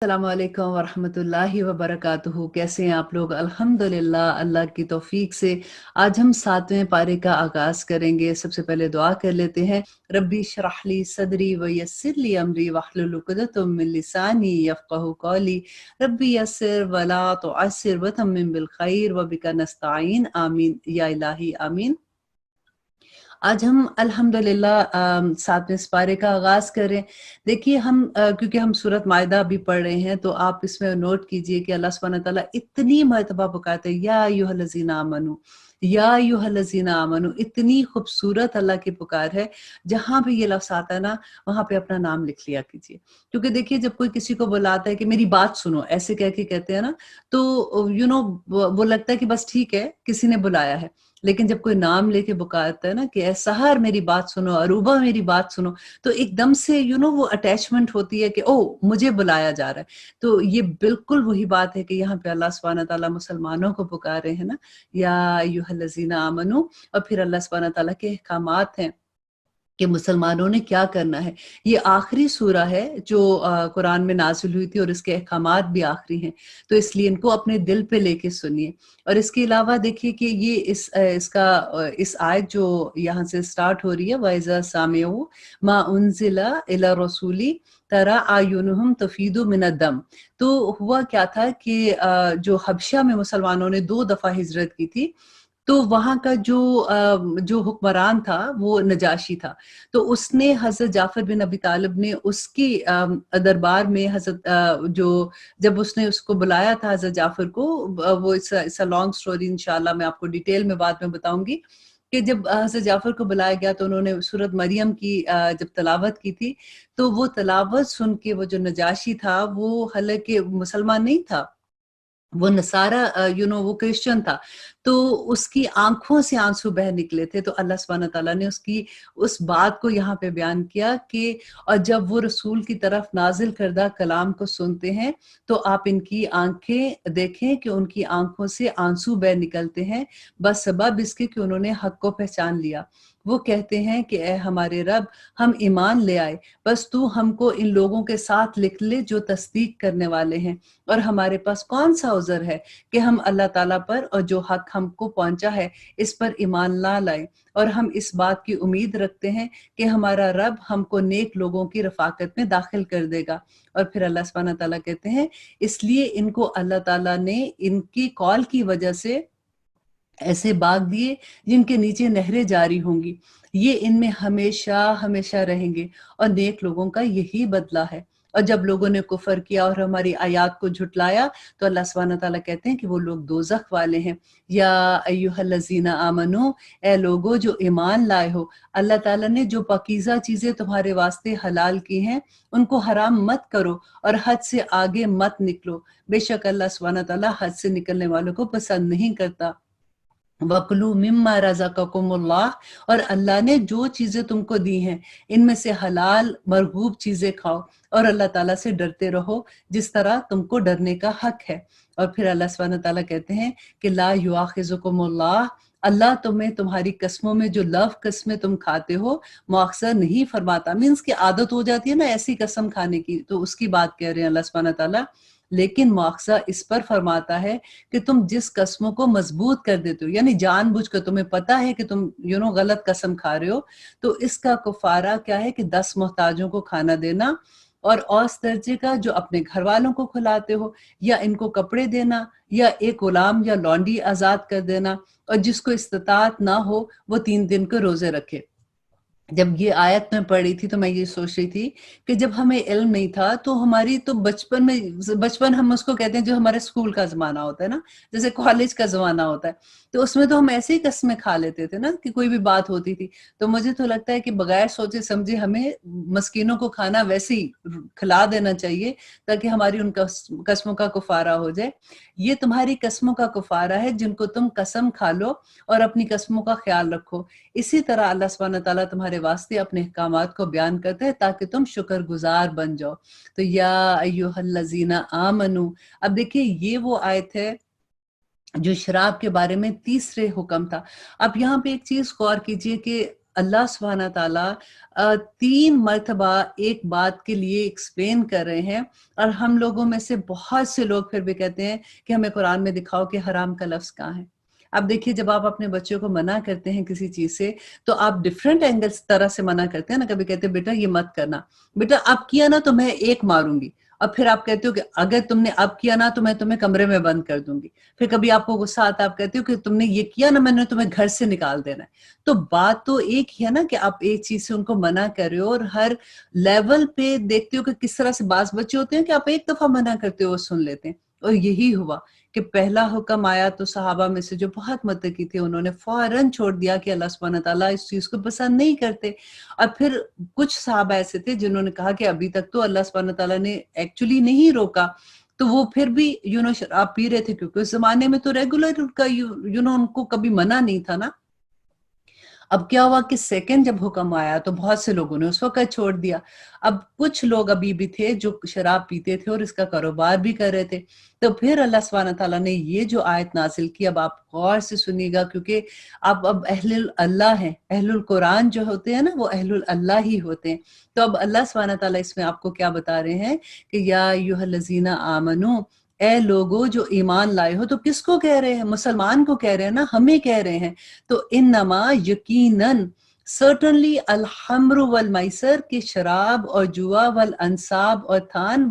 अस्सलाम वालेकुम वरहमतुल्लाहि वबरकातुहू। कैसे हैं आप लोग? अल्हम्दुलिल्लाह, अल्लाह की तौफीक से आज हम 7वें पारे का आगाज करेंगे। सबसे पहले दुआ कर लेते हैं। रब्बी शरह ली सदरी व यस्सिर ली अमरी वहलुल उक़दतम मिन लिसानी यफ़क़हू क़ौली रब्बी यस्सिर वला तुअस्सिर व तम्मिम बिल खैर व बिका नस्तईन आमीन या इलाही आमीन। आज हम अल्हम्दुलिल्लाह 7वें पारे का आगाज करें। देखिए हम क्योंकि हम सूरत मायदा अभी पढ़ रहे हैं, तो आप इसमें नोट कीजिए कि अल्लाह सुब्हानहू व तआला इतनी मर्तबा पुकारते हैं या अय्युहल्लज़ीना आमनू, या अय्युहल्लज़ीना आमनू। इतनी खूबसूरत अल्लाह की पुकार है। जहां भी ये लफ्ज आता है ना, वहां पे अपना नाम लिख लिया कीजिए। क्योंकि देखिए जब कोई किसी को बुलाता है कि मेरी बात सुनो, ऐसे कह के कहते हैं ना, तो वो लगता है कि बस ठीक है, किसी ने बुलाया है। लेकिन जब कोई नाम लेके पुकारता है ना कि ए सहर मेरी बात सुनो, अरूबा मेरी बात सुनो, तो एकदम से वो अटैचमेंट होती है कि ओह मुझे बुलाया जा रहा है। तो ये बिल्कुल वही बात है कि यहाँ पे अल्लाह सुब्हानहू व तआला मुसलमानों को पुकार रहे हैं ना, या अय्युहल्लज़ीना आमनू। और फिर अल्लाह सुब्हानहू व तआला के अहकामात हैं कि मुसलमानों ने क्या करना है। ये आखिरी सूरा है जो कुरान में नाज़िल हुई थी, और इसके अहकामात भी आखिरी हैं, तो इसलिए इनको अपने दिल पे लेके सुनिए। और इसके अलावा देखिए कि ये इस आयत जो यहाँ से स्टार्ट हो रही है, वइज़ा सामिऊ मा उन्ज़िला इला रसूली तरा आयुनुहुम तफीदु मिनद्दम। तो हुआ क्या था कि जो हबशा में मुसलमानों ने 2 दफा हिजरत की थी, तो वहाँ का जो हुक्मरान था वो नजाशी था। तो उसने हज़रत जाफ़र बिन अबी तालिब ने उसकी दरबार में जो जब उसने उसको बुलाया था हज़रत जाफ़र को, वो इट्स अ लॉन्ग स्टोरी, इंशाअल्लाह मैं आपको डिटेल में बाद में बताऊँगी कि जब हज़रत जाफ़र को बुलाया गया तो उन्होंने सूरत मरियम की जब तिलावत की थी, तो वो तिलावत सुन के वो जो नजाशी था, वो हालाँकि मुसलमान नहीं था, वो नसारा वो क्रिश्चियन था। तो उसकी आँखों से आँसू बह निकले थे। तो अल्लाह सुब्हानहू व तआला ने उसकी उस बात को यहाँ पे बयान किया कि और जब वो रसूल की तरफ नाज़िल करदा कलाम को सुनते हैं, तो आप इनकी आँखें देखें कि उनकी आँखों से आँसू बह निकलते हैं, बसबब इसके कि उन्होंने हक़ को पहचान लिया। वो कहते हैं कि ए हमारे रब, हम ईमान ले आए, बस तू हमको इन लोगों के साथ लिख ले जो तस्दीक करने वाले हैं। और हमारे पास कौन-सा उज़र है कि हम अल्लाह ताला पर और जो हक़ हमको पहुँचा है, इस पर ईमान ना लाएँ। और हम इस बात की उम्मीद रखते हैं कि हमारा रब हमको नेक लोगों की रफ़ाकत में दाखिल कर देगा। और फिर अल्लाह सुब्हानहू व तआला कहते हैं, इसलिए इनको अल्लाह ताला ने इनकी कौल की वजह से ऐसे बाग दिए जिनके नीचे नहरें जारी होंगी। ये इनमें हमेशा-हमेशा रहेंगे, और नेक लोगों का यही बदला है। और जब लोगों ने कुफ़र किया और हमारी आयत को झुटलाया, तो अल्लाह सुब्हानहू व तआला कहते हैं कि वो लोग दोज़ख वाले हैं। या अय्युहल्लज़ीना आमनू, ए लोगो जो ईमान लाए हो, अल्लाह ताला ने जो पाकीज़ा चीज़ें तुम्हारे वास्ते हलाल की हैं, उनको हराम मत करो और हद से आगे मत निकलो। बेशक अल्लाह सुब्हानहू व तआला हद से निकलने वालों को पसंद नहीं करता। वकुलू मिम्मा रज़क़कुमुल्लाह, और अल्लाह ने जो चीज़ें तुमको दी हैं, इनमें से हलाल मरगूब चीज़ें खाओ, और अल्लाह ताला से डरते रहो जिस तरह तुमको डरने का हक है। और फिर अल्लाह सुब्हानहू व तआला कहते हैं कि ला युआखिज़ुकुमुल्लाह, अल्लाह तुम्हें तुम्हारी कसमों में जो लव कस्में तुम खाते हो मुआखज़ा नहीं फरमाता। मीन्स की आदत हो जाती है ना ऐसी कसम खाने की, तो उसकी बात कह रहे हैं अल्लाह सुब्हानहू व तआला। लेकिन मुआखज़ा इस पर फरमाता है कि तुम जिस कसमों को मजबूत कर देते हो, यानी जानबूझकर तुम्हें पता है कि तुम गलत कसम खा रहे हो, तो इसका कुफारा क्या है कि 10 मोहताजों को खाना देना, और औस दर्जे का जो अपने घर वालों को खिलाते हो, या इनको कपड़े देना, या एक गुलाम या लौंडी आजाद कर देना, और जिसको इस्तिताअत ना हो वो 3 दिन के रोजे रखे। जब ये आयत मैं पढ़ी थी तो मैं ये सोच रही थी कि जब हमें इल्म नहीं था, तो हमारी तो बचपन हम उसको कहते हैं जो हमारे स्कूल का ज़माना होता है ना, जैसे कॉलेज का ज़माना होता है, तो उसमें तो हम ऐसे ही कस्में खा लेते थे ना कि कोई भी बात होती थी। तो मुझे तो लगता है कि बगैर सोचे समझे हमें मस्कीनों को खाना वैसे ही खिला देना चाहिए, ताकि हमारी उन कस्मों का कुफारा हो जाए। ये तुम्हारी कस्मों का कुफारा है जिनको तुम कसम खा लो और अपनी कस्मों का ख्याल रखो। इसी तरह अल्लाह सुब्हानहू व तआला तुम्हारे वास्ते अपने अहकामात को बयान करता है ताकि तुम शुक्रगुजार बन जाओ। तो या अय्युहल्लज़ीना आमनू, अब देखिए ये वो आयत है जो शराब के बारे में तीसरे हुक्म था। अब यहाँ पे एक चीज गौर कीजिए कि اللہ سبحانہ تعالیٰ 3 مرتبہ ایک بات کے لیے ایکسپلین کر رہے ہیں، اور ہم لوگوں میں سے بہت سے لوگ پھر بھی کہتے ہیں کہ ہمیں قرآن میں دکھاؤ کہ حرام کا لفظ کہاں ہے۔ اب دیکھیے جب آپ اپنے بچوں کو منع کرتے ہیں کسی چیز سے تو آپ ڈفرینٹ اینگلس طرح سے منع کرتے ہیں نا، کبھی کہتے ہیں بیٹا یہ مت کرنا، بیٹا اب کیا نا تو میں ایک ماروں گی، اور پھر آپ کہتے ہو کہ اگر تم نے اب کیا نا تو میں تمہیں کمرے میں بند کر دوں گی، پھر کبھی آپ کو غصہ آتا ہے آپ کہتے ہو کہ تم نے یہ کیا نا میں نے تمہیں گھر سے نکال دینا ہے۔ تو بات تو ایک ہی ہے نا کہ آپ ایک چیز سے ان کو منع کر رہے ہو، اور ہر لیول پہ دیکھتے ہو کہ کس طرح سے بعض بچے ہوتے ہیں کہ آپ ایک دفعہ منع کرتے ہو وہ سن لیتے ہیں، اور یہی ہوا کہ پہلا حکم آیا تو صحابہ میں سے جو بہت متقی تھے انہوں نے فوراً چھوڑ دیا کہ اللہ سبحانہ تعالیٰ اس چیز کو پسند نہیں کرتے، اور پھر کچھ صحابہ ایسے تھے جنہوں نے کہا کہ ابھی تک تو اللہ سبحانہ تعالیٰ نے ایکچولی نہیں روکا، تو وہ پھر بھی شراب پی رہے تھے کیونکہ اس زمانے میں تو ریگولر ان کا ان کو کبھی منع نہیں تھا نا۔ اب کیا ہوا کہ سیکنڈ جب حکم آیا تو بہت سے لوگوں نے اس وقت چھوڑ دیا۔ اب کچھ لوگ ابھی بھی تھے جو شراب پیتے تھے اور اس کا کاروبار بھی کر رہے تھے، تو پھر اللہ سبحانہ تعالیٰ نے یہ جو آیت نازل کی، اب آپ غور سے سنیے گا کیونکہ اب اہل اللہ ہیں، اہل القرآن جو ہوتے ہیں نا وہ اہل اللہ ہی ہوتے ہیں۔ تو اب اللہ سبحانہ تعالیٰ اس میں آپ کو کیا بتا رہے ہیں کہ یا ایھا الذین آمنو، اے لوگو جو ایمان لائے ہو، تو کس کو کہہ رہے ہیں؟ مسلمان کو کہہ رہے ہیں نا، ہمیں کہہ رہے ہیں۔ تو انما یقیناً certainly الخمر والمیسر کی شراب اور جوا والانصاب اور تھان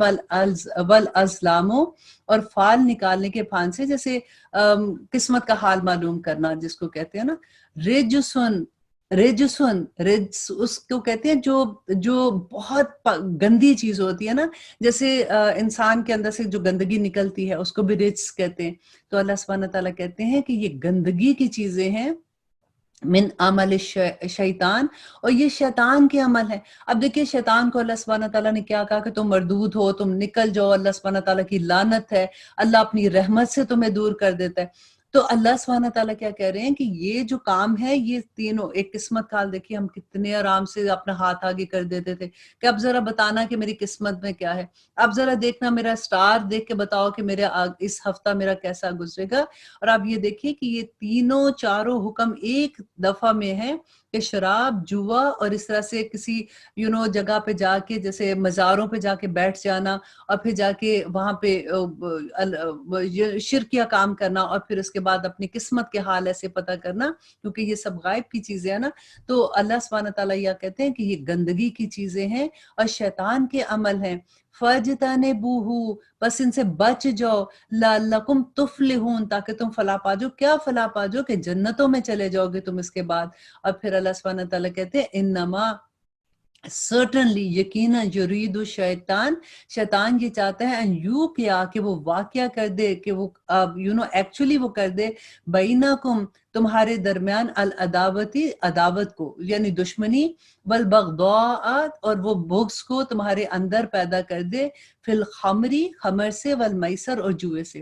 والازلام اور فال نکالنے کے پھان سے، جیسے قسمت کا حال معلوم کرنا جس کو کہتے ہیں نا، رجسن رجس اس کو کہتے ہیں جو بہت گندی چیز ہوتی ہے نا، جیسے انسان کے اندر سے جو گندگی نکلتی ہے اس کو بھی رجس کہتے ہیں۔ تو اللہ سبحانہ تعالیٰ کہتے ہیں کہ یہ گندگی کی چیزیں ہیں، من عمل شیطان، اور یہ شیطان کے عمل ہے۔ اب دیکھیے شیطان کو اللہ سبحانہ تعالیٰ نے کیا کہا کہ تم مردود ہو، تم نکل جاؤ، اللہ سبحانہ تعالیٰ کی لعنت ہے، اللہ اپنی رحمت سے تمہیں دور کر دیتا ہے۔ تو اللہ سبحانہ تعالیٰ کیا کہہ رہے ہیں کہ یہ جو کام ہے یہ تینوں، ایک قسمت کا حال دیکھیے، ہم کتنے آرام سے اپنا ہاتھ آگے کر دیتے تھے کہ اب ذرا بتانا کہ میری قسمت میں کیا ہے، اب ذرا دیکھنا میرا سٹار دیکھ کے بتاؤ کہ میرے اس ہفتہ میرا کیسا گزرے گا۔ اور آپ یہ دیکھیے کہ یہ تینوں چاروں حکم ایک دفعہ میں ہے کہ شراب، جوا اور اس طرح سے کسی جگہ پہ جا کے، جیسے مزاروں پہ جا کے بیٹھ جانا اور پھر جا کے وہاں پہ شرکیہ کام کرنا، اور پھر اس کے بعد اپنی قسمت کے حال ایسے پتہ کرنا، کیونکہ یہ سب غائب کی چیزیں ہیں نا۔ تو اللہ سبحانہ تعالیٰ یہ کہتے ہیں کہ یہ گندگی کی چیزیں ہیں اور شیطان کے عمل ہیں۔ فَاجْتَنِبُوهُ، بس ان سے بچ جاؤ، لَعَلَّكُمْ تُفْلِحُونَ، تاکہ تم فلاح پا جاؤ۔ کیا فلاح پا جاؤ؟ کہ جنتوں میں چلے جاؤ گے تم اس کے بعد۔ اور پھر اللہ سبحانہ تعالیٰ کہتے ہیں انما certainly، یقیناً، یرید الشیطان، شیطان یہ چاہتا ہے ان یو کیا کہ وہ واقعہ کر دے، کہ وہ ایکچولی وہ کر دے بینکم، تمہارے درمیان، العداوتی، عداوت کو یعنی دشمنی، والبغضاء، اور وہ بغض کو تمہارے اندر پیدا کر دے، فی الخمری، خمر سے، والمیسر، اور جوئے سے،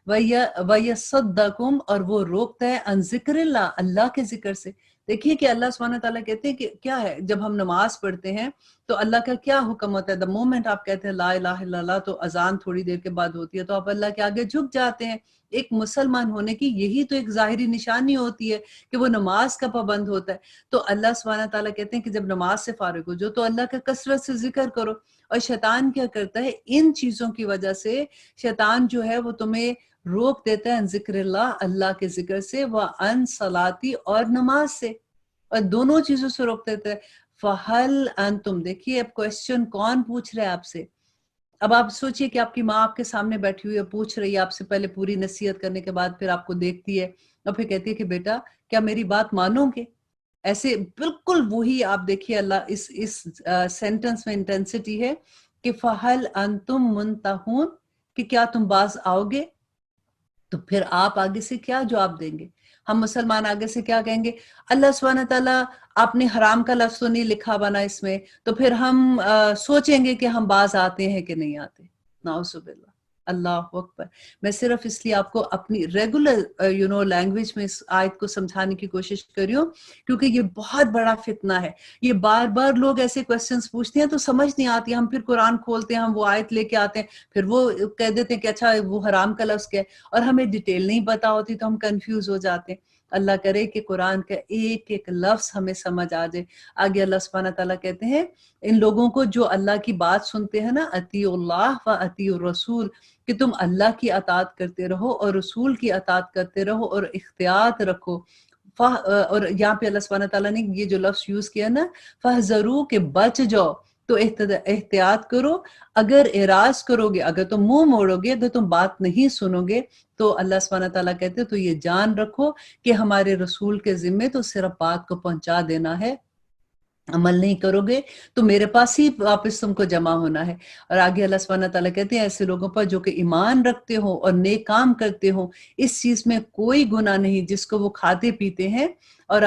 وَيَصُدَّكُمْ، اور وہ روکتا ہے، عن ذکر اللہ، اللہ کے ذکر سے۔ دیکھیے کہ اللہ سبحانہ تعالیٰ کہتے ہیں کہ کیا ہے، جب ہم نماز پڑھتے ہیں تو اللہ کا کیا حکم ہوتا ہے؟ دا مومنٹ آپ کہتے ہیں لا الہ الا اللہ، تو اذان تھوڑی دیر کے بعد ہوتی ہے تو آپ اللہ کے آگے جھک جاتے ہیں۔ ایک مسلمان ہونے کی یہی تو ایک ظاہری نشانی ہوتی ہے کہ وہ نماز کا پابند ہوتا ہے۔ تو اللہ سبحانہ تعالیٰ کہتے ہیں کہ جب نماز سے فارغ ہو جو تو اللہ کا کثرت سے ذکر کرو۔ اور شیطان کیا کرتا ہے؟ ان چیزوں کی وجہ سے شیطان جو ہے وہ تمہیں روک دیتا ہے ان ذکر اللہ، اللہ کے ذکر سے، وَعَن صلاتی، اور نماز سے، اور دونوں چیزوں سے روک دیتا ہے۔ فَهَلْ أَنْتُمْ، دیکھیے اب کوشچن کون پوچھ رہا ہے آپ سے؟ اب آپ سوچئے کہ آپ کی ماں آپ کے سامنے بیٹھی ہوئی ہے، پوچھ رہی ہے آپ سے، پہلے پوری نصیحت کرنے کے بعد پھر آپ کو دیکھتی ہے اور پھر کہتی ہے کہ بیٹا کیا میری بات مانو گے؟ ایسے بالکل وہی آپ دیکھیے اللہ اس سینٹنس میں انٹینسٹی ہے کہ فَهَلْ أَنْتُمْ مُنْتَهُونَ، کہ کیا تم باز آؤ گے؟ تو پھر آپ آگے سے کیا جواب دیں گے؟ ہم مسلمان آگے سے کیا کہیں گے؟ اللہ سبحانہ تعالیٰ آپ نے حرام کا لفظ تو نہیں لکھا بنا اس میں، تو پھر ہم سوچیں گے کہ ہم باز آتے ہیں کہ نہیں آتے۔ نعوذ باللہ، اللہ اکبر۔ میں صرف اس لیے آپ کو اپنی ریگولر لینگویج میں اس آیت کو سمجھانے کی کوشش کر رہی ہوں، کیونکہ یہ بہت بڑا فتنہ ہے۔ یہ بار بار لوگ ایسے کوسچنس پوچھتے ہیں تو سمجھ نہیں آتی، ہم پھر قرآن کھولتے ہیں، ہم وہ آیت لے کے آتے ہیں، پھر وہ کہہ دیتے ہیں کہ اچھا وہ حرام کا لفظ کیا ہے، اور ہمیں ڈیٹیل نہیں پتا ہوتی تو ہم کنفیوز ہو جاتے ہیں۔ اللہ کرے کہ قرآن کا ایک ایک لفظ ہمیں سمجھ آ جائے۔ آگے اللہ سبحانہ تعالیٰ کہتے ہیں ان لوگوں کو جو اللہ کی بات سنتے ہیں نا، اطیعوا اللہ و اطیعوا الرسول، کہ تم اللہ کی اطاعت کرتے رہو اور رسول کی اطاعت کرتے رہو اور احتیاط رکھو۔ اور یہاں پہ اللہ سبحانہ تعالیٰ نے یہ جو لفظ یوز کیا نا، فَحْذَرُوا، کہ بچ جاؤ، تو احتیاط کرو۔ اگر اعراض کرو گے، اگر تم منہ موڑو گے، اگر تم بات نہیں سنو گے، تو اللہ سبحانہ تعالیٰ کہتے تو یہ جان رکھو کہ ہمارے رسول کے ذمے تو صرف بات کو پہنچا دینا ہے، عمل نہیں کرو گے تو میرے پاس ہی واپس تم کو جمع ہونا ہے۔ اور آگے اللہ سبحانہ تعالیٰ کہتے ہیں ایسے لوگوں پر جو کہ ایمان رکھتے ہوں اور نیک کام کرتے ہوں، اس چیز میں کوئی گناہ نہیں جس کو وہ کھاتے پیتے ہیں، اور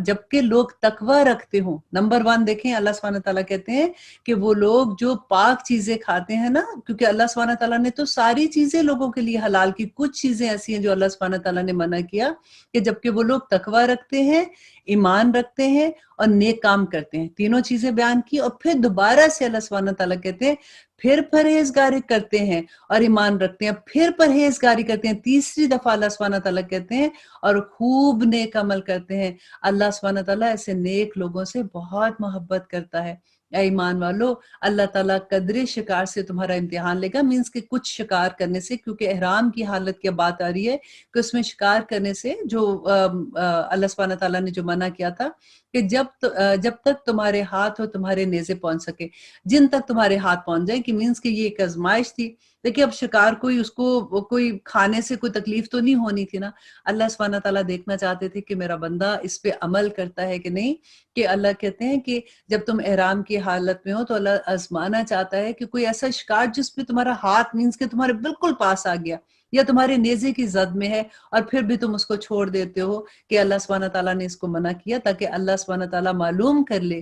جبکہ لوگ تقوی رکھتے ہوں۔ نمبر 1 دیکھیں، اللہ سبحانہ تعالیٰ کہتے ہیں کہ وہ لوگ جو پاک چیزیں کھاتے ہیں نا، کیونکہ اللہ سبحانہ تعالیٰ نے تو ساری چیزیں لوگوں کے لیے حلال کی، کچھ چیزیں ایسی ہیں جو اللہ سبحانہ تعالیٰ نے منع کیا، کہ جبکہ وہ لوگ تقوی رکھتے ہیں، ایمان رکھتے ہیں اور نیک کام کرتے ہیں، تینوں چیزیں بیان کی، اور پھر دوبارہ سے اللہ سبحانہ تعالیٰ کہتے ہیں پھر پرہیزگاری کرتے ہیں اور ایمان رکھتے ہیں، پھر پرہیزگاری کرتے ہیں، تیسری دفعہ اللہ سبحانہ تعالیٰ کہتے ہیں اور خوب نیک عمل کرتے ہیں۔ اللہ سبحانہ تعالیٰ ایسے نیک لوگوں سے بہت محبت کرتا ہے۔ اے ایمان والو، اللہ تعالیٰ قدر شکار سے تمہارا امتحان لے گا، مینس کہ کچھ شکار کرنے سے، کیونکہ احرام کی حالت کی بات آ رہی ہے کہ اس میں شکار کرنے سے جو اللہ سبحانہ تعالیٰ نے جو منع کیا تھا کہ جب تک تمہارے ہاتھ اور تمہارے نیزے پہنچ سکے، جن تک تمہارے ہاتھ پہنچ جائیں، کہ مینس کہ یہ ایک آزمائش تھی۔ دیکھیں اب شکار اس کو کوئی کھانے سے کوئی تکلیف تو نہیں ہونی تھی نا، اللہ سبحانہ تعالیٰ دیکھنا چاہتے تھے کہ میرا بندہ اس پہ عمل کرتا ہے کہ نہیں۔ کہ اللہ کہتے ہیں کہ جب تم احرام کی حالت میں ہو تو اللہ آزمانا چاہتا ہے کہ کوئی ایسا شکار جس پہ تمہارا ہاتھ مینس کہ تمہارے بالکل پاس آ گیا یا تمہارے نیزے کی زد میں ہے، اور پھر بھی تم اس کو چھوڑ دیتے ہو، کہ اللہ سبحانہ تعالیٰ نے اس کو منع کیا تاکہ اللہ سبحانہ تعالیٰ معلوم کر لے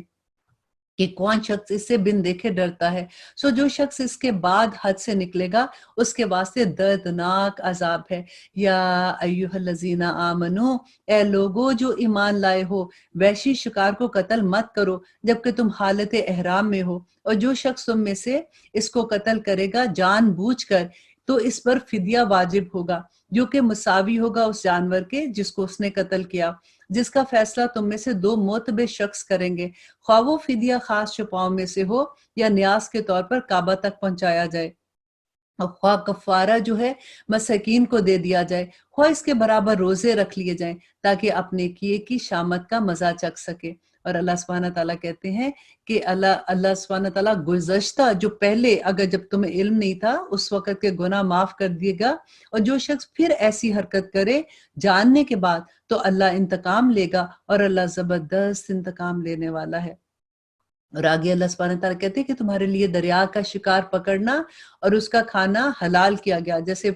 کہ کون شخص اس سے بن دیکھے ڈرتا ہے۔ جو شخص اس کے بعد حد سے نکلے گا اس کے واسطے دردناک عذاب ہے۔ یا ایھا الذین آمنو، اے لوگو جو ایمان لائے ہو، وحشی شکار کو قتل مت کرو جبکہ تم حالت احرام میں ہو، اور جو شخص تم میں سے اس کو قتل کرے گا جان بوجھ کر تو اس پر فدیہ واجب ہوگا، جو کہ مساوی ہوگا اس جانور کے جس کو اس نے قتل کیا، جس کا فیصلہ تم میں سے 2 معتبر شخص کریں گے، خواہ وہ فدیہ خاص چھپاؤں میں سے ہو یا نیاز کے طور پر کعبہ تک پہنچایا جائے، اور خواہ کفارہ جو ہے مساکین کو دے دیا جائے، خواہ اس کے برابر روزے رکھ لیے جائیں تاکہ اپنے کیے کی شامت کا مزہ چکھ سکے۔ اور اللہ سبحانہ تعالیٰ کہتے ہیں کہ اللہ سبحانہ تعالیٰ گزشتہ جو پہلے اگر جب تمہیں علم نہیں تھا اس وقت کے گناہ معاف کر دیے گا، اور جو شخص پھر ایسی حرکت کرے جاننے کے بعد تو اللہ انتقام لے گا، اور اللہ زبردست انتقام لینے والا ہے۔ اور آگے اللہ سبحانہ تعالیٰ کہتے ہیں کہ تمہارے لیے دریا کا شکار پکڑنا اور اس کا کھانا حلال کیا گیا، جیسے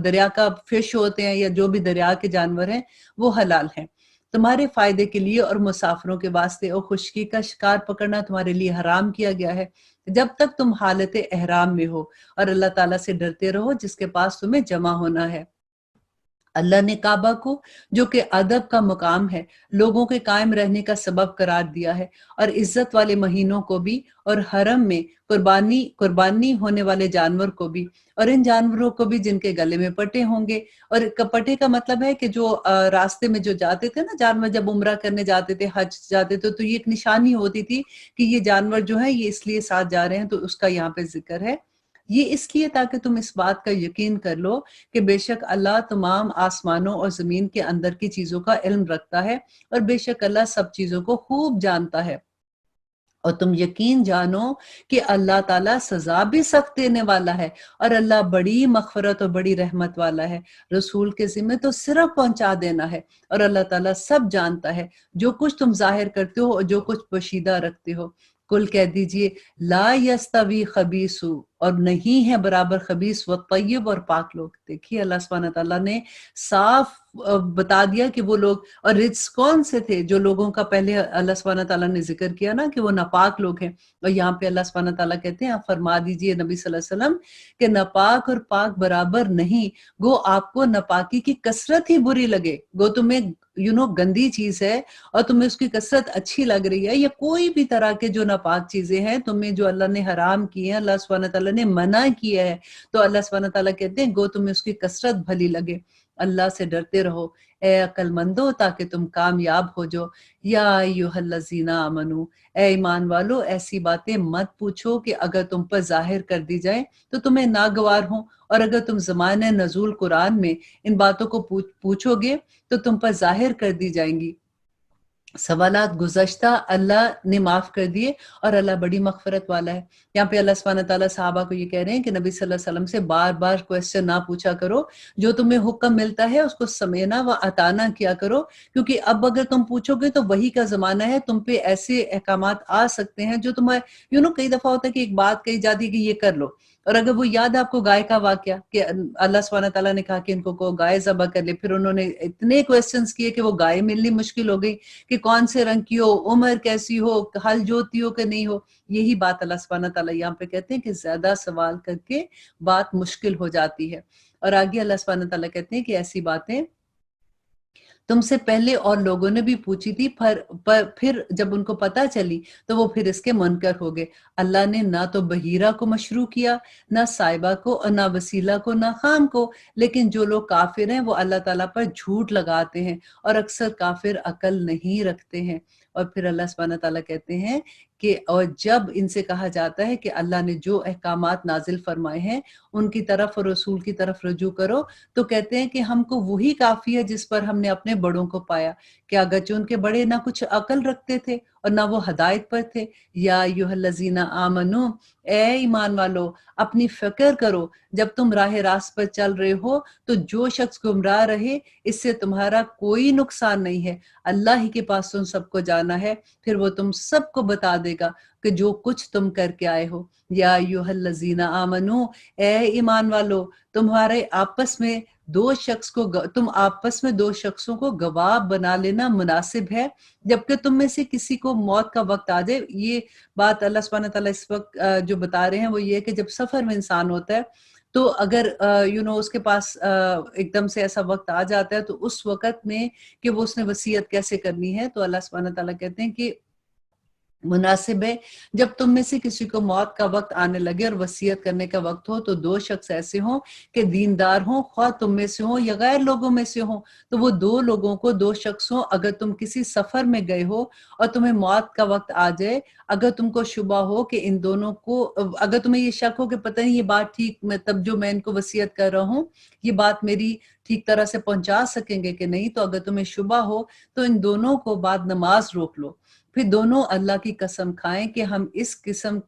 دریا کا فش ہوتے ہیں یا جو بھی دریا کے جانور ہیں وہ حلال ہیں تمہارے فائدے کے لیے، اور مسافروں کے واسطے، اور خشکی کا شکار پکڑنا تمہارے لیے حرام کیا گیا ہے جب تک تم حالت احرام میں ہو، اور اللہ تعالیٰ سے ڈرتے رہو جس کے پاس تمہیں جمع ہونا ہے۔ اللہ نے کعبہ کو جو کہ ادب کا مقام ہے لوگوں کے قائم رہنے کا سبب قرار دیا ہے، اور عزت والے مہینوں کو بھی، اور حرم میں قربانی ہونے والے جانور کو بھی، اور ان جانوروں کو بھی جن کے گلے میں پٹے ہوں گے۔ اور پٹے کا مطلب ہے کہ جو راستے میں جو جاتے تھے نا جانور، جب عمرہ کرنے جاتے تھے، حج جاتے تھے، تو یہ ایک نشانی ہوتی تھی کہ یہ جانور جو ہے یہ اس لیے ساتھ جا رہے ہیں، تو اس کا یہاں پہ ذکر ہے۔ یہ اس لیے تاکہ تم اس بات کا یقین کر لو کہ بے شک اللہ تمام آسمانوں اور زمین کے اندر کی چیزوں کا علم رکھتا ہے، اور بے شک اللہ سب چیزوں کو خوب جانتا ہے، اور تم یقین جانو کہ اللہ تعالیٰ سزا بھی سخت دینے والا ہے، اور اللہ بڑی مغفرت اور بڑی رحمت والا ہے۔ رسول کے ذمہ تو صرف پہنچا دینا ہے، اور اللہ تعالیٰ سب جانتا ہے جو کچھ تم ظاہر کرتے ہو اور جو کچھ پوشیدہ رکھتے ہو۔ کل کہہ دیجئے لا یستوی خبیث، اور نہیں ہے برابر خبیث و طیب اور پاک لوگ۔ دیکھیے اللہ سبحانہ تعالیٰ نے صاف بتا دیا کہ وہ لوگ، اور رجس کون سے تھے جو لوگوں کا پہلے اللہ سبحانہ تعالیٰ نے ذکر کیا نا کہ وہ ناپاک لوگ ہیں، اور یہاں پہ اللہ سبحانہ تعالیٰ کہتے ہیں آپ فرما دیجئے نبی صلی اللہ علیہ وسلم کہ ناپاک اور پاک برابر نہیں، گو آپ کو ناپاکی کی کثرت ہی بری لگے، گو تمہیں گندی چیز ہے اور تمہیں اس کی کثرت اچھی لگ رہی ہے، یا کوئی بھی طرح کے جو ناپاک چیزیں ہیں تمہیں جو اللہ نے حرام کی ہیں، اللہ سبحانہ تعالیٰ نے منع کیا ہے، تو اللہ سبحانہ تعالیٰ کہتے ہیں گو تمہیں اس کی کثرت بھلی لگے۔ اللہ से डरते रहो ए अक्लमंदो ताकि तुम कामयाब हो जो। या अय्युहल्लज़ीना आमनू, ए ईमान वालो ऐसी बातें मत पूछो कि अगर तुम पर जाहिर कर दी जाए तो तुम्हें नागवार हो, और अगर तुम ज़माने नज़ूल कुरान में इन बातों को पूछोगे तो तुम पर जाहिर कर दी जाएंगी। सवालात गुज़श्ता अल्लाह ने माफ़ कर दिए और अल्लाह बड़ी मग़फ़िरत वाला है। यहाँ पे अल्लाह सुब्हानहू व तआला सहाबा को ये कह रहे हैं कि नबी सल्लल्लाहु अलैहि वसल्लम से बार-बार क्वेश्चन ना पूछा करो, जो तुम्हें हुक्म मिलता है उसको समेना व अताना किया करो, क्योंकि अब अगर तुम पूछोगे तो वही का ज़माना है, तुम पे ऐसे अहकामात आ सकते हैं जो तुम्हें कई दफ़ा होता है कि एक बात कही जाती है कि ये कर लो, और अगर वो याद है आपको गाय का वाक़या कि अल्लाह सुब्हानहू व तआला ने कहा कि इनको को गाय ज़बह कर ले, फिर उन्होंने इतने क्वेश्चंस किए कि वो गाय मिलनी मुश्किल हो गई कि कौन से रंग की हो, उम्र कैसी हो, हल जोती हो कि नहीं हो। यही बात अल्लाह सुब्हानहू व तआला यहाँ पे कहते हैं कि ज्यादा सवाल करके बात मुश्किल हो जाती है। और आगे अल्लाह सुब्हानहू व तआला कहते हैं कि ऐसी बातें तुमसे पहले और लोगों ने भी पूछी थी, पर फिर जब उनको पता चली तो वो फिर इसके मुनकर हो गए। अल्लाह ने ना तो बहीरा को मशरू किया, ना साइबा को, और ना वसीला को, ना खाम को, लेकिन जो लोग काफिर हैं वो अल्लाह ताला पर झूठ लगाते हैं और अक्सर काफिर अकल नहीं रखते हैं। और फिर अल्लाह सुब्हानहू व तआला कहते हैं कि और जब इनसे कहा जाता है कि अल्लाह ने जो अहकामात नाजिल फरमाए हैं उनकी तरफ और रसूल की तरफ रुजू करो, तो कहते हैं कि हमको वही काफी है जिस पर हमने अपने बड़ों को पाया, कि अगरचे उनके बड़े ना कुछ अकल रखते थे और ना वो हदायत पर थे। या अय्युहल्लज़ीना आमनू, ए ईमान वालो अपनी फिक्र करो, जब तुम राह रास्त पर चल रहे हो तो जो शख्स गुमराह रहे इससे तुम्हारा कोई नुकसान नहीं है, अल्लाह ही के पास तुम सबको जाना है, फिर वो तुम सबको बता देगा कि जो कुछ तुम करके आए हो। या अय्युहल्लज़ीना आमनू, ए ईमान वालो तुम्हारे आपस में तुम आपस में दो शख्सों को गवाह बना लेना मुनासिब है, जबकि तुम में से किसी को मौत का वक्त आ जाए। ये बात अल्लाह सुब्हानहू व तआला इस वक्त जो बता रहे हैं वो ये है कि जब सफर में इंसान होता है तो अगर उसके पास एकदम से ऐसा वक्त आ जाता है तो उस वक्त में कि वो उसने वसीयत कैसे करनी है, तो अल्लाह सुब्हानहू व तआला कहते हैं कि मुनासिब है जब तुम में से किसी को मौत का वक्त आने लगे और वसीयत करने का वक्त हो तो दो शख्स ऐसे हों कि दीनदार हों, ख्वाह तुम में से हो या गैर लोगों में से हो, तो वो दो लोगों को दो शख्स हों। अगर तुम किसी सफर में गए हो और तुम्हें मौत का वक्त आ जाए, अगर तुमको शुबा हो कि इन दोनों को, अगर तुम्हें ये शक हो कि पता नहीं ये बात ठीक, मतलब जो मैं इनको वसीयत कर रहा हूँ ये बात मेरी ठीक तरह से पहुंचा सकेंगे कि नहीं, तो अगर तुम्हें शुबा हो तो इन दोनों को बाद नमाज रोक लो, फिर दोनों अल्लाह की कसम खाएं कि हम इस कसम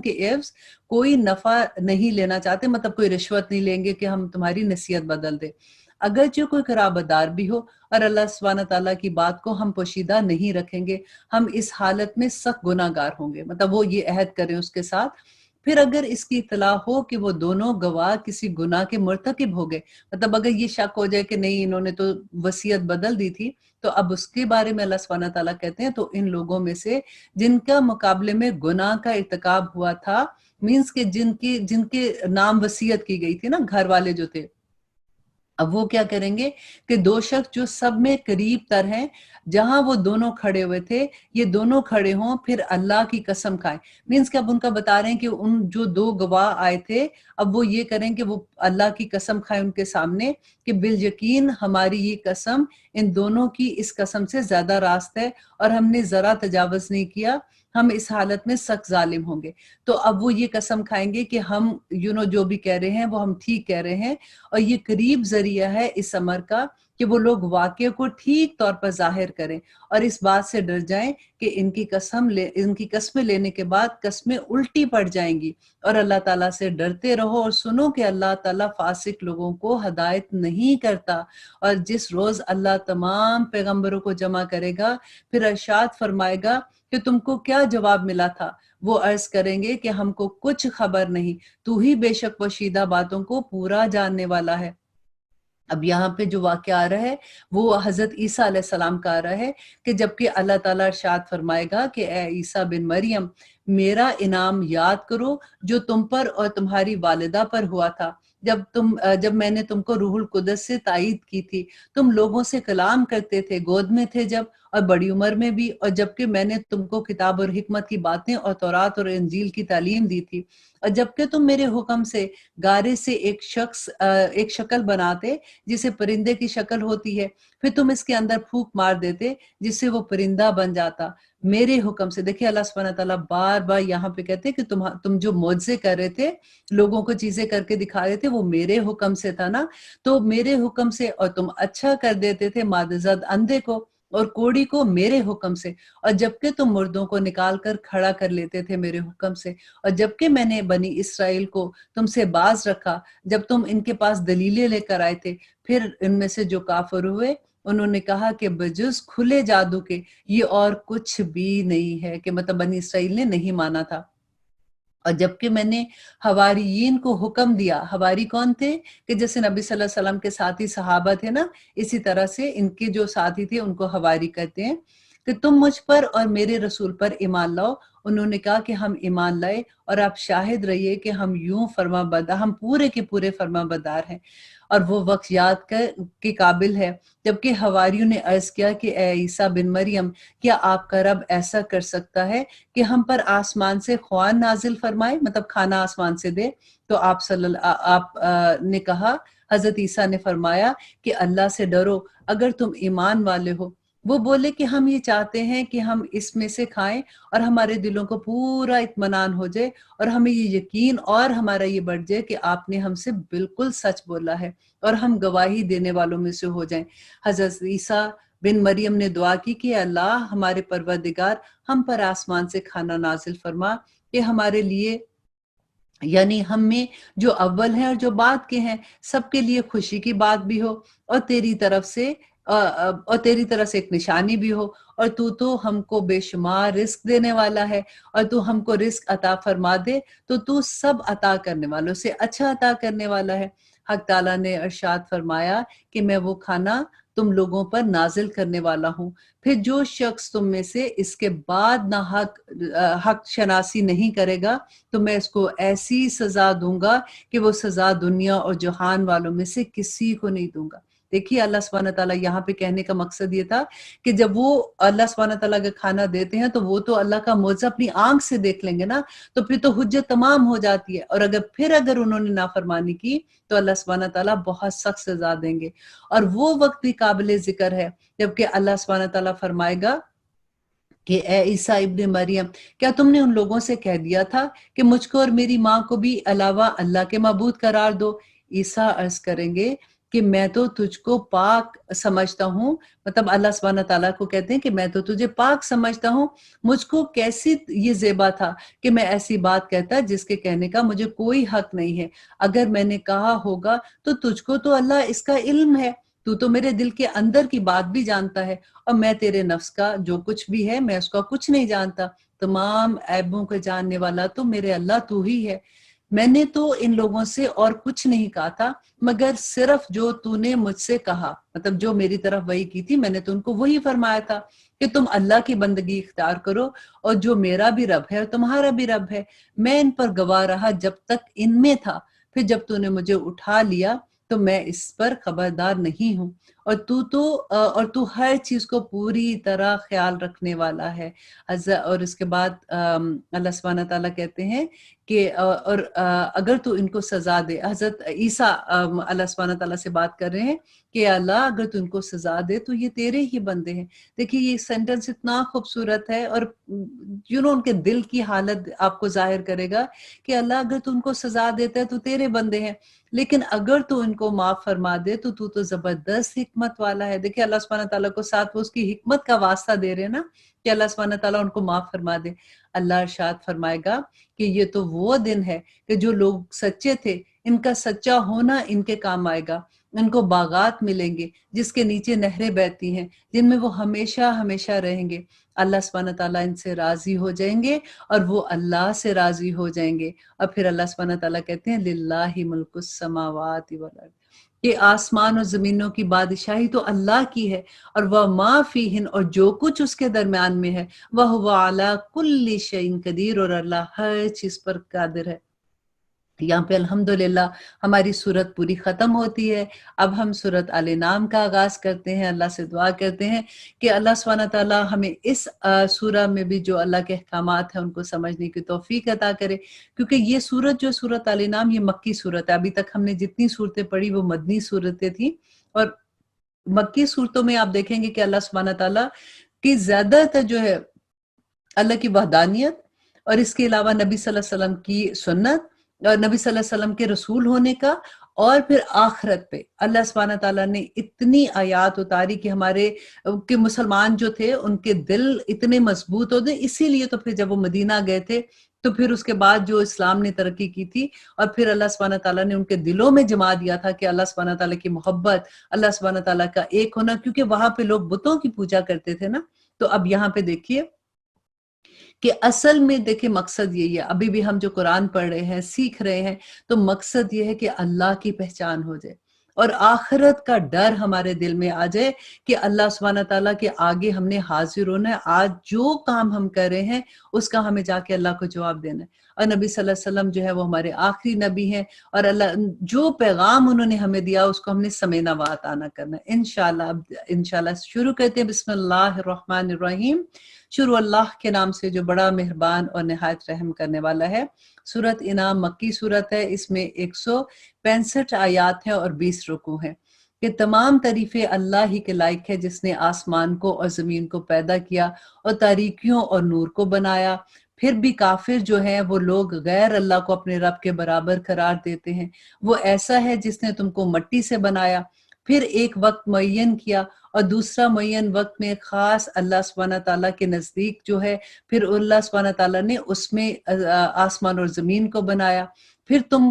के एवज कोई नफा नहीं लेना चाहते, मतलब कोई रिश्वत नहीं लेंगे कि हम तुम्हारी नसीहत बदल दे। अगर जो कोई कराबदार भी हो और अल्लाह सुब्हानहू व तआला की बात को हम पोशीदा नहीं रखेंगे, हम इस हालत में सख्त गुनाहगार होंगे, मतलब वो ये अहद करें उसके साथ। फिर अगर इसकी इतला हो कि वो दोनों गवाह किसी गुनाह के मुर्तकिब हो गए, मतलब अगर ये शक हो जाए कि नहीं इन्होंने तो वसीयत बदल दी थी, तो अब उसके बारे में अल्लाह सुब्हानहू व तआला कहते हैं तो इन लोगों में से जिनका मुकाबले में गुनाह का इर्तिकाब हुआ था, मीन्स के जिनके जिनके नाम वसीयत की गई थी ना, घर वाले जो थे, अब वो क्या करेंगे कि दो शख्स जो सब में करीब तर हैं, जहां वो दोनों खड़े हुए थे, ये दोनों खड़े हों फिर अल्लाह की कसम खाएं। मीन्स कि अब उनका बता रहे हैं कि उन जो दो गवाह आए थे, अब वो ये करें कि वो अल्लाह की कसम खाएं उनके सामने कि बिल यकीन हमारी ये कसम इन दोनों की इस कसम से ज्यादा रास्त है और हमने जरा तजावज नहीं किया, हम इस हालत में सख्त जालिम होंगे। तो अब वो ये कसम खाएंगे कि हम जो भी कह रहे हैं वो हम ठीक कह रहे हैं, और ये करीब जरिया है इस अमर का कि वो लोग वाक़े को ठीक तौर पर जाहिर करें और इस बात से डर जाएं कि इनकी कस्में लेने के बाद कस्में उल्टी पड़ जाएंगी। और अल्लाह ताला से डरते रहो और सुनो कि अल्लाह ताला फासिक लोगों को हदायत नहीं करता। और जिस रोज अल्लाह तमाम पैगंबरों को जमा करेगा, फिर इरशाद फरमाएगा कि तुमको क्या जवाब मिला था। वो अर्ज करेंगे कि हमको कुछ खबर नहीं, तू ही बेशक पोशीदा बातों को पूरा जानने वाला है। अब यहाँ पे जो वाक़या आ रहा है वो हजरत ईसा अलैहिस्सलाम का आ रहा है कि जबकि अल्लाह ताला इरशाद फरमाएगा कि ए ईसा बिन मरियम, मेरा इनाम याद करो जो तुम पर और तुम्हारी वालिदा पर हुआ था, جب میں نے تم کو روح القدس سے تائید کی تھی، تم لوگوں سے کلام کرتے تھے، گود میں تھے جب اور بڑی عمر میں بھی، اور جبکہ میں نے تم کو کتاب اور حکمت کی باتیں اور تورات اور انجیل کی تعلیم دی تھی، اور جبکہ تم میرے حکم سے گارے سے ایک شکل بناتے جسے پرندے کی شکل ہوتی ہے، پھر تم اس کے اندر پھونک مار دیتے جس سے وہ پرندہ بن جاتا میرے حکم سے۔ دیکھیں اللہ سبحانہ تعالیٰ بار بار یہاں پہ کہتے ہیں کہ تم جو معجزے کر رہے تھے، لوگوں کو چیزیں کر کے دکھا رہے تھے، وہ میرے حکم سے تھا نا، تو میرے حکم سے، اور تم اچھا کر دیتے تھے مادزاد اندھے کو اور کوڑی کو میرے حکم سے، اور جبکہ تم مردوں کو نکال کر کھڑا کر لیتے تھے میرے حکم سے، اور جبکہ میں نے بنی اسرائیل کو تم سے باز رکھا جب تم ان کے پاس دلیلیں لے کر آئے تھے، پھر ان میں سے جو کافر ہوئے انہوں نے کہا کہ بجز کھلے جادو کے یہ اور کچھ بھی نہیں ہے، کہ مطلب بنی اسرائیل نے نہیں مانا تھا۔ اور جبکہ میں نے حواریین کو حکم دیا، حواری کون تھے؟ کہ جیسے نبی صلی اللہ علیہ وسلم کے ساتھی صحابہ تھے نا، اسی طرح سے ان کے جو ساتھی تھے ان کو حواری کہتے ہیں، کہ تم مجھ پر اور میرے رسول پر ایمان لاؤ۔ انہوں نے کہا کہ ہم ایمان لائے، اور آپ شاہد رہیے کہ ہم ہم پورے کے پورے فرما بردار ہیں۔ اور وہ وقت یاد کے قابل ہے جبکہ حواریوں نے عرض کیا کہ اے عیسیٰ بن مریم، کیا آپ کا رب ایسا کر سکتا ہے کہ ہم پر آسمان سے خوان نازل فرمائے، مطلب کھانا آسمان سے دے؟ تو آپ نے کہا، حضرت عیسیٰ نے فرمایا کہ اللہ سے ڈرو اگر تم ایمان والے ہو۔ وہ بولے کہ ہم یہ چاہتے ہیں کہ ہم اس میں سے کھائیں اور ہمارے دلوں کو پورا اطمینان ہو جائے اور ہمیں یہ یقین اور ہمارا یہ بڑھ جائے کہ آپ نے ہم سے بالکل سچ بولا ہے اور ہم گواہی دینے والوں میں سے ہو جائیں۔ حضرت عیسیٰ بن مریم نے دعا کی کہ اللہ ہمارے پروردگار، ہم پر آسمان سے کھانا نازل فرما کہ ہمارے لیے، یعنی ہم میں جو اول ہیں اور جو بعد کے ہیں، سب کے لیے خوشی کی بات بھی ہو، اور تیری طرف سے ایک نشانی بھی ہو، اور تو ہم کو بے شمار رزق دینے والا ہے، اور تو ہم کو رزق عطا فرما دے تو سب عطا کرنے والوں سے اچھا عطا کرنے والا ہے۔ حق تعالیٰ نے ارشاد فرمایا کہ میں وہ کھانا تم لوگوں پر نازل کرنے والا ہوں، پھر جو شخص تم میں سے اس کے بعد نہ حق شناسی نہیں کرے گا تو میں اس کو ایسی سزا دوں گا کہ وہ سزا دنیا اور جہان والوں میں سے کسی کو نہیں دوں گا۔ دیکھیے اللہ سبحانہ تعالیٰ یہاں پہ کہنے کا مقصد یہ تھا کہ جب وہ اللہ سبحانہ تعالیٰ کا کھانا دیتے ہیں تو وہ تو اللہ کا معجزہ اپنی آنکھ سے دیکھ لیں گے نا، تو پھر تو حجت تمام ہو جاتی ہے، اور اگر انہوں نے نافرمانی کی تو اللہ سبحانہ تعالیٰ بہت سخت سزا دیں گے۔ اور وہ وقت بھی قابل ذکر ہے جبکہ اللہ سبحانہ تعالیٰ فرمائے گا کہ اے عیسیٰ ابن مریم، کیا تم نے ان لوگوں سے کہہ دیا تھا کہ مجھ کو اور میری ماں کو بھی علاوہ اللہ کے معبود قرار دو؟ عیسیٰ عرض کریں گے کہ میں تو تجھ کو پاک سمجھتا ہوں، مطلب اللہ سبحانہ تعالیٰ کو کہتے ہیں کہ میں تو تجھے پاک سمجھتا ہوں، مجھ کو کیسی یہ زیبا تھا کہ میں ایسی بات کہتا جس کے کہنے کا مجھے کوئی حق نہیں ہے۔ اگر میں نے کہا ہوگا تو تجھ کو تو اللہ اس کا علم ہے، تو میرے دل کے اندر کی بات بھی جانتا ہے، اور میں تیرے نفس کا جو کچھ بھی ہے میں اس کا کچھ نہیں جانتا، تمام عیبوں کو جاننے والا تو میرے اللہ تو ہی ہے۔ میں نے تو ان لوگوں سے اور کچھ نہیں کہا تھا مگر صرف جو تو نے مجھ سے کہا، مطلب جو میری طرف وحی کی تھی میں نے تو ان کو وہی فرمایا تھا کہ تم اللہ کی بندگی اختیار کرو، اور جو میرا بھی رب ہے اور تمہارا بھی رب ہے۔ میں ان پر گواہ رہا جب تک ان میں تھا، پھر جب تو نے مجھے اٹھا لیا تو میں اس پر خبردار نہیں ہوں، اور تو ہر چیز کو پوری طرح خیال رکھنے والا ہے۔ اور اس کے بعد اللہ سبحانہ تعالیٰ کہتے ہیں کہ اور اگر تو ان کو سزا دے، حضرت عیسیٰ اللہ سبحانہ تعالیٰ سے بات کر رہے ہیں کہ اللہ اگر تو ان کو سزا دے تو یہ تیرے ہی بندے ہیں۔ دیکھیے یہ سینٹنس اتنا خوبصورت ہے، اور ان کے دل کی حالت آپ کو ظاہر کرے گا کہ اللہ اگر تو ان کو سزا دیتا ہے تو تیرے بندے ہیں، لیکن اگر تو ان کو معاف فرما دے تو زبردست حکمت والا ہے۔ دیکھیں اللہ سبحانہ تعالیٰ کو ساتھ وہ اس کی حکمت کا واسطہ دے رہے ہیں نا کہ اللہ سبحانہ تعالیٰ ان کو معاف فرما دے۔ اللہ ارشاد فرمائے گا کہ یہ تو وہ دن ہے کہ جو لوگ سچے تھے ان کا سچا ہونا ان کے کام آئے گا، ان کو باغات ملیں گے جس کے نیچے نہریں بہتی ہیں جن میں وہ ہمیشہ ہمیشہ رہیں گے۔ اللہ سبحانہ تعالیٰ ان سے راضی ہو جائیں گے اور وہ اللہ سے راضی ہو جائیں گے۔ اور پھر اللہ سبحانہ تعالیٰ کہتے ہیں للہ ملک السماوات والارض، کہ آسمان اور زمینوں کی بادشاہی تو اللہ کی ہے، اور وہ ما فیہن، اور جو کچھ اس کے درمیان میں ہے، وہ علی کل شیء قدیر، اور اللہ ہر چیز پر قادر ہے۔ यहाँ पे अल्हम्दुलिल्लाह हमारी सूरत पूरी ख़त्म होती है। अब हम सूरत आल नाम का आगाज़ करते हैं, अल्लाह से दुआ करते हैं कि अल्लाह सुब्हानहू व तआला हमें इस सूरा में भी जो अल्लाह के अहकामात हैं उनको समझने की तौफ़ीक अता करे, क्योंकि ये सूरत जो सूरत आल नाम ये मक्की सूरत है। अभी तक हमने जितनी सूरतें पढ़ी वो मदनी सूरतें थी, और मक्की सूरतों में आप देखेंगे कि अल्लाह सुब्हानहू व तआला की ज़्यादातर जो है अल्लाह की वहदानियत, और इसके अलावा नबी सल्लल्लाहु अलैहि वसल्लम की सुन्नत और नबी सल्लल्लाहु अलैहि वसल्लम के रसूल होने का, और फिर आखिरत पे अल्लाह सुब्हानहू व तआला ने इतनी आयात उतारी कि हमारे कि मुसलमान जो थे उनके दिल इतने मजबूत हो गए। इसीलिए तो फिर जब वो मदीना गए थे तो फिर उसके बाद जो इस्लाम ने तरक्की की थी, और फिर अल्लाह सुब्हानहू व तआला ने उनके दिलों में जमा दिया था कि अल्लाह सुब्हानहू व तआला की मोहब्बत, अल्लाह सुब्हानहू व तआला का एक होना, क्योंकि वहां पे लोग बुतों की पूजा करते थे ना। तो अब यहाँ पे देखिए कि असल में देखिए मकसद यही है, अभी भी हम जो कुरान पढ़ रहे हैं, सीख रहे हैं, तो मकसद ये है कि अल्लाह की पहचान हो जाए और आखिरत का डर हमारे दिल में आ जाए कि अल्लाह सुब्हानहू व तआला के आगे हमने हाजिर होना है। आज जो काम हम कर रहे हैं उसका हमें जाके अल्लाह को जवाब देना है। और नबी सल्लल्लाहु अलैहि वसल्लम जो है वो हमारे आखिरी नबी हैं, और अल्लाह जो पैगाम उन्होंने हमें दिया उसको हमने समेना व अताना करना है। इंशाअल्लाह अब इंशाअल्लाह शुरू करते हैं। बिस्मिल्लाहिर रहमानिर रहीम। शुरू अल्लाह के नाम से जो बड़ा मेहरबान और निहायत रहम करने वाला है। सूरत इनाम मक्की सूरत है, इसमें 165 आयात हैं और 20 रुकू हैं। ये तमाम तारीफें अल्लाह ही के लायक है जिसने आसमान को और ज़मीन को पैदा किया और तारीकियों और नूर को बनाया। फिर भी काफिर जो हैं वो लोग गैर अल्लाह को अपने रब के बराबर करार देते हैं। वो ऐसा है जिसने तुमको मट्टी से बनाया, फिर एक वक्त मुअय्यन किया और दूसरा मुअय्यन वक्त में खास अल्लाह सुब्हानहू व तआला के नज़दीक जो है, फिर अल्लाह सुब्हानहू व तआला ने उसमें आसमान और ज़मीन को बनाया। फिर तुम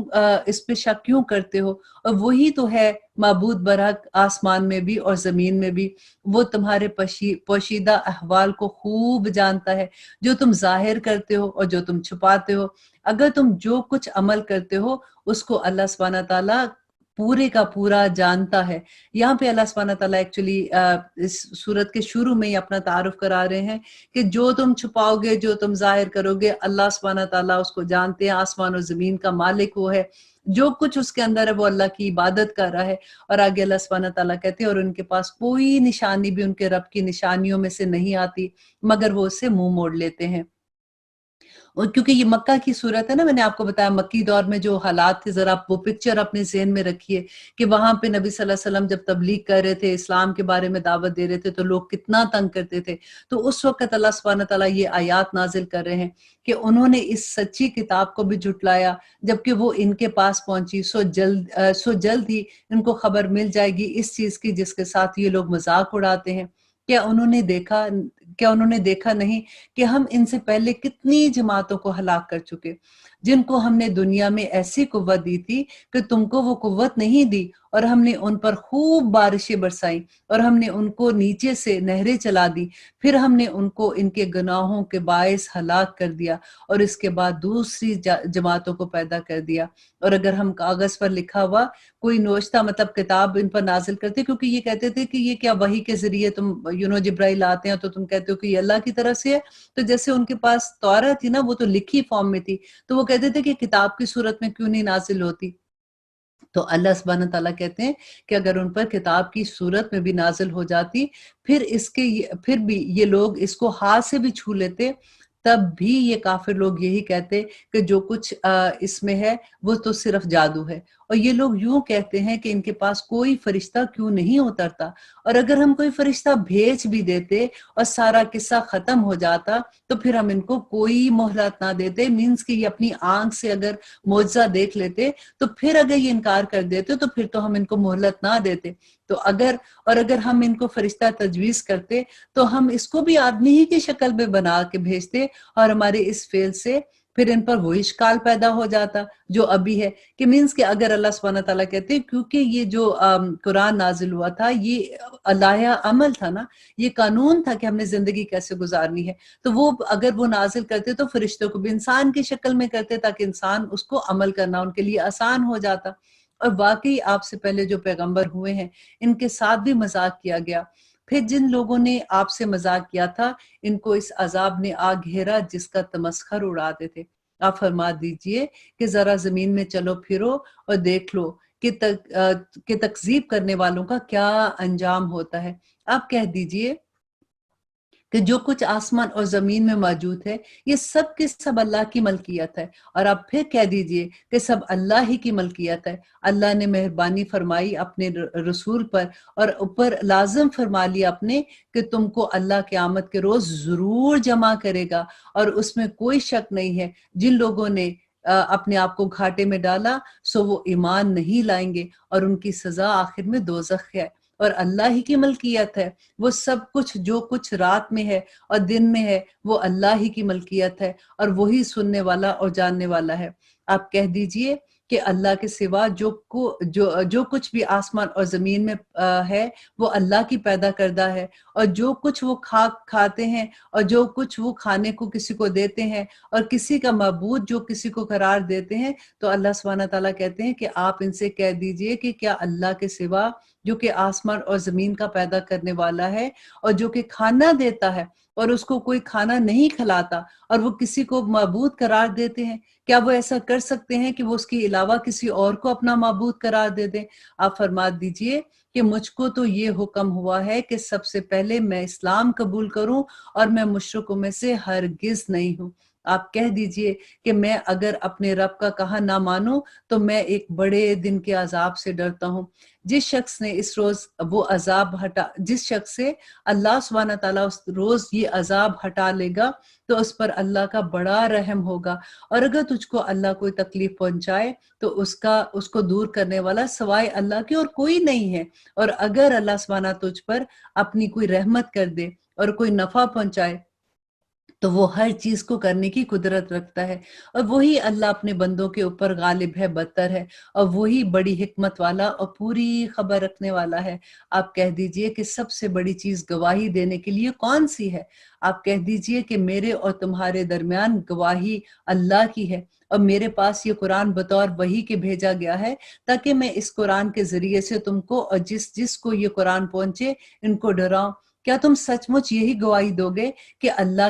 इस पे शक क्यों करते हो? और वही तो है माबूद बरहक आसमान में भी और ज़मीन में भी। वो तुम्हारे पोशीदा अहवाल को खूब जानता है, जो तुम ज़ाहिर करते हो और जो तुम छुपाते हो। अगर तुम जो कुछ अमल करते हो उसको अल्लाह सुब्हानहू व तआला पूरे का पूरा जानता है। यहाँ पे अल्लाह सुब्हानहू व तआला एक्चुअली इस सूरत के शुरू में ही अपना तारुफ करा रहे हैं कि जो तुम छुपाओगे, जो तुम जाहिर करोगे, अल्लाह सुब्हानहू व तआला उसको जानते हैं। आसमान और ज़मीन का मालिक वो है, जो कुछ उसके अंदर है वो अल्लाह की इबादत कर रहा है। और आगे अल्लाह सुब्हानहू व तआला कहते हैं और उनके पास कोई निशानी भी उनके रब की निशानियों में से नहीं आती मगर वो उससे मुंह मोड़ लेते हैं। और क्योंकि ये मक्का की सूरत है ना, मैंने आपको बताया मक्की दौर में जो हालात थे, जरा आप वो पिक्चर अपने ज़हन में रखिए कि वहां पे नबी सल्लल्लाहु अलैहि वसल्लम जब तबलीग कर रहे थे, इस्लाम के बारे में दावत दे रहे थे, तो लोग कितना तंग करते थे। तो उस वक्त अल्लाह सुब्हानहू व तआला ये आयात नाजिल कर रहे हैं कि उन्होंने इस सच्ची किताब को भी झुटलाया जबकि वो इनके पास पहुंची। सो जल्द ही इनको खबर मिल जाएगी इस चीज की जिसके साथ ये लोग मजाक उड़ाते हैं। क्या उन्होंने देखा नहीं कि हम इनसे पहले कितनी जमातों को हलाक कर चुके, जिनको हमने दुनिया में ऐसी कुव्वत दी थी कि तुमको वो कुव्वत नहीं दी, और हमने उन पर खूब बारिशें बरसाई और हमने उनको नीचे से नहरें चला दी। फिर हमने उनको इनके गुनाहों के बायस हलाक कर दिया और इसके बाद दूसरी जमातों को पैदा कर दिया। और अगर हम कागज पर लिखा हुआ कोई नोश्ता मतलब किताब इन पर नाजिल करते, क्योंकि ये कहते थे कि ये क्या वही के जरिए तुम जिब्राइल आते हैं तो तुम कहते हो कि ये अल्लाह की तरफ से है। तो जैसे उनके पास तौरात थी ना, वो तो लिखी फॉर्म में थी, तो वो कहते थे कि किताब की सूरत में क्यों नहीं नाजिल होती। तो अल्लाह सुब्हानहू व तआला कहते हैं कि अगर उन पर किताब की सूरत में भी नाजिल हो जाती, फिर भी ये लोग इसको हाथ से भी छू लेते, तब भी ये काफिर लोग यही कहते कि जो कुछ इसमें है वो तो सिर्फ जादू है। और ये लोग यूं कहते हैं कि इनके पास कोई फरिश्ता क्यों नहीं उतरता, और अगर हम कोई फरिश्ता भेज भी देते और सारा किस्सा खत्म हो जाता तो फिर हम इनको कोई मोहलत ना देते। मीन्स कि ये अपनी आंख से अगर मौजज़ा देख लेते, तो फिर अगर ये इनकार कर देते तो फिर तो हम इनको मोहलत ना देते। तो अगर हम इनको फरिश्ता तजवीज करते तो हम इसको भी आदमी ही की शक्ल में बना के भेजते, और हमारे इस फेल से फिर इन पर वो इश्काल पैदा हो जाता जो अभी है कि मीन्स कि अगर अल्लाह सुब्हानहू व तआला कहते हैं क्योंकि ये जो कुरान नाजिल हुआ था ये अलाया अमल था ना, ये कानून था कि हमने जिंदगी कैसे गुजारनी है, तो वो अगर वो नाजिल करते तो फरिश्तों को भी इंसान की शक्ल में करते ताकि इंसान उसको अमल करना उनके लिए आसान हो जाता। और वाकई आपसे पहले जो पैगंबर हुए हैं इनके साथ भी मजाक किया गया। फिर जिन लोगों ने आपसे मजाक किया था इनको इस अजाब ने आ घेरा जिसका तमस्खर उड़ाते थे। आप फरमा दीजिए कि जरा जमीन में चलो फिरो और देख लो कि तकजीब करने वालों का क्या अंजाम होता है। आप कह दीजिए कि जो कुछ आसमान और ज़मीन में मौजूद है, ये सब की सब अल्लाह की मलकियत है। और आप फिर कह दीजिए कि सब अल्लाह ही की मलकियत है। अल्लाह ने मेहरबानी फरमाई अपने रसूल पर और ऊपर लाज़िम फरमा लिया अपने कि तुमको अल्लाह क़यामत के रोज़ ज़रूर जमा करेगा और उसमें कोई शक नहीं है। जिन लोगों ने अपने आप को घाटे में डाला, सो वो ईमान नहीं लाएंगे और उनकी सज़ा आखिर में दोज़ख है। और अल्लाह ही की मलकियत है। वो सब कुछ जो कुछ रात में है और दिन में है, वो अल्लाह ही की मलकियत है और वही सुनने वाला और जानने वाला है। आप कह दीजिए कि अल्लाह के सिवा जो कुछ भी आसमान और ज़मीन में है, वो अल्लाह की पैदा करदा है। और जो कुछ वो खाते हैं और जो कुछ वो खाने को किसी को देते हैं और किसी का मबूद जो किसी को करार देते हैं, तो अल्लाह सुब्हानहू तआला कहते हैं कि आप इनसे कह दीजिए कि क्या अल्लाह के सिवा जो कि आसमान और ज़मीन का पैदा करने वाला है और जो कि खाना देता है और उसको कोई खाना नहीं खिलाता और वो किसी को माबूद करार देते हैं, क्या वो ऐसा कर सकते हैं कि वो उसके अलावा किसी और को अपना माबूद करार दे दें? आप फरमा दीजिए कि मुझको तो ये हुक्म हुआ है कि सबसे पहले मैं इस्लाम कबूल करूं और मैं मुशरिकों में से हरगिज़ नहीं हूं। आप कह दीजिए कि मैं अगर अपने रब का कहा ना मानूं तो मैं एक बड़े दिन के अजाब से डरता हूं। जिस शख्स ने इस रोज वो अजाब हटा जिस शख्स से अल्लाह सुब्हानहू तआला उस रोज ये अजाब हटा लेगा, तो उस पर अल्लाह का बड़ा रहम होगा। और अगर तुझको अल्लाह कोई तकलीफ पहुंचाए तो उसको दूर करने वाला सवाए अल्लाह के और कोई नहीं है। और अगर अल्लाह सुब्हाना तुझ पर अपनी कोई रहमत कर दे और कोई नफा पहुंचाए, तो वो हर चीज को करने की कुदरत रखता है। और वही अल्लाह अपने बंदों के ऊपर गालिब है, बदतर है और वही बड़ी हिकमत वाला और पूरी खबर रखने वाला है। आप कह दीजिए कि सबसे बड़ी चीज गवाही देने के लिए कौन सी है? आप कह दीजिए कि मेरे और तुम्हारे दरमियान गवाही अल्लाह की है और मेरे पास ये कुरान बतौर वही के भेजा गया है ताकि मैं इस कुरान के जरिए से तुमको और जिस जिस को ये कुरान पहुंचे इनको डराऊं। क्या तुम सचमुच यही गवाही दोगे कि अल्लाह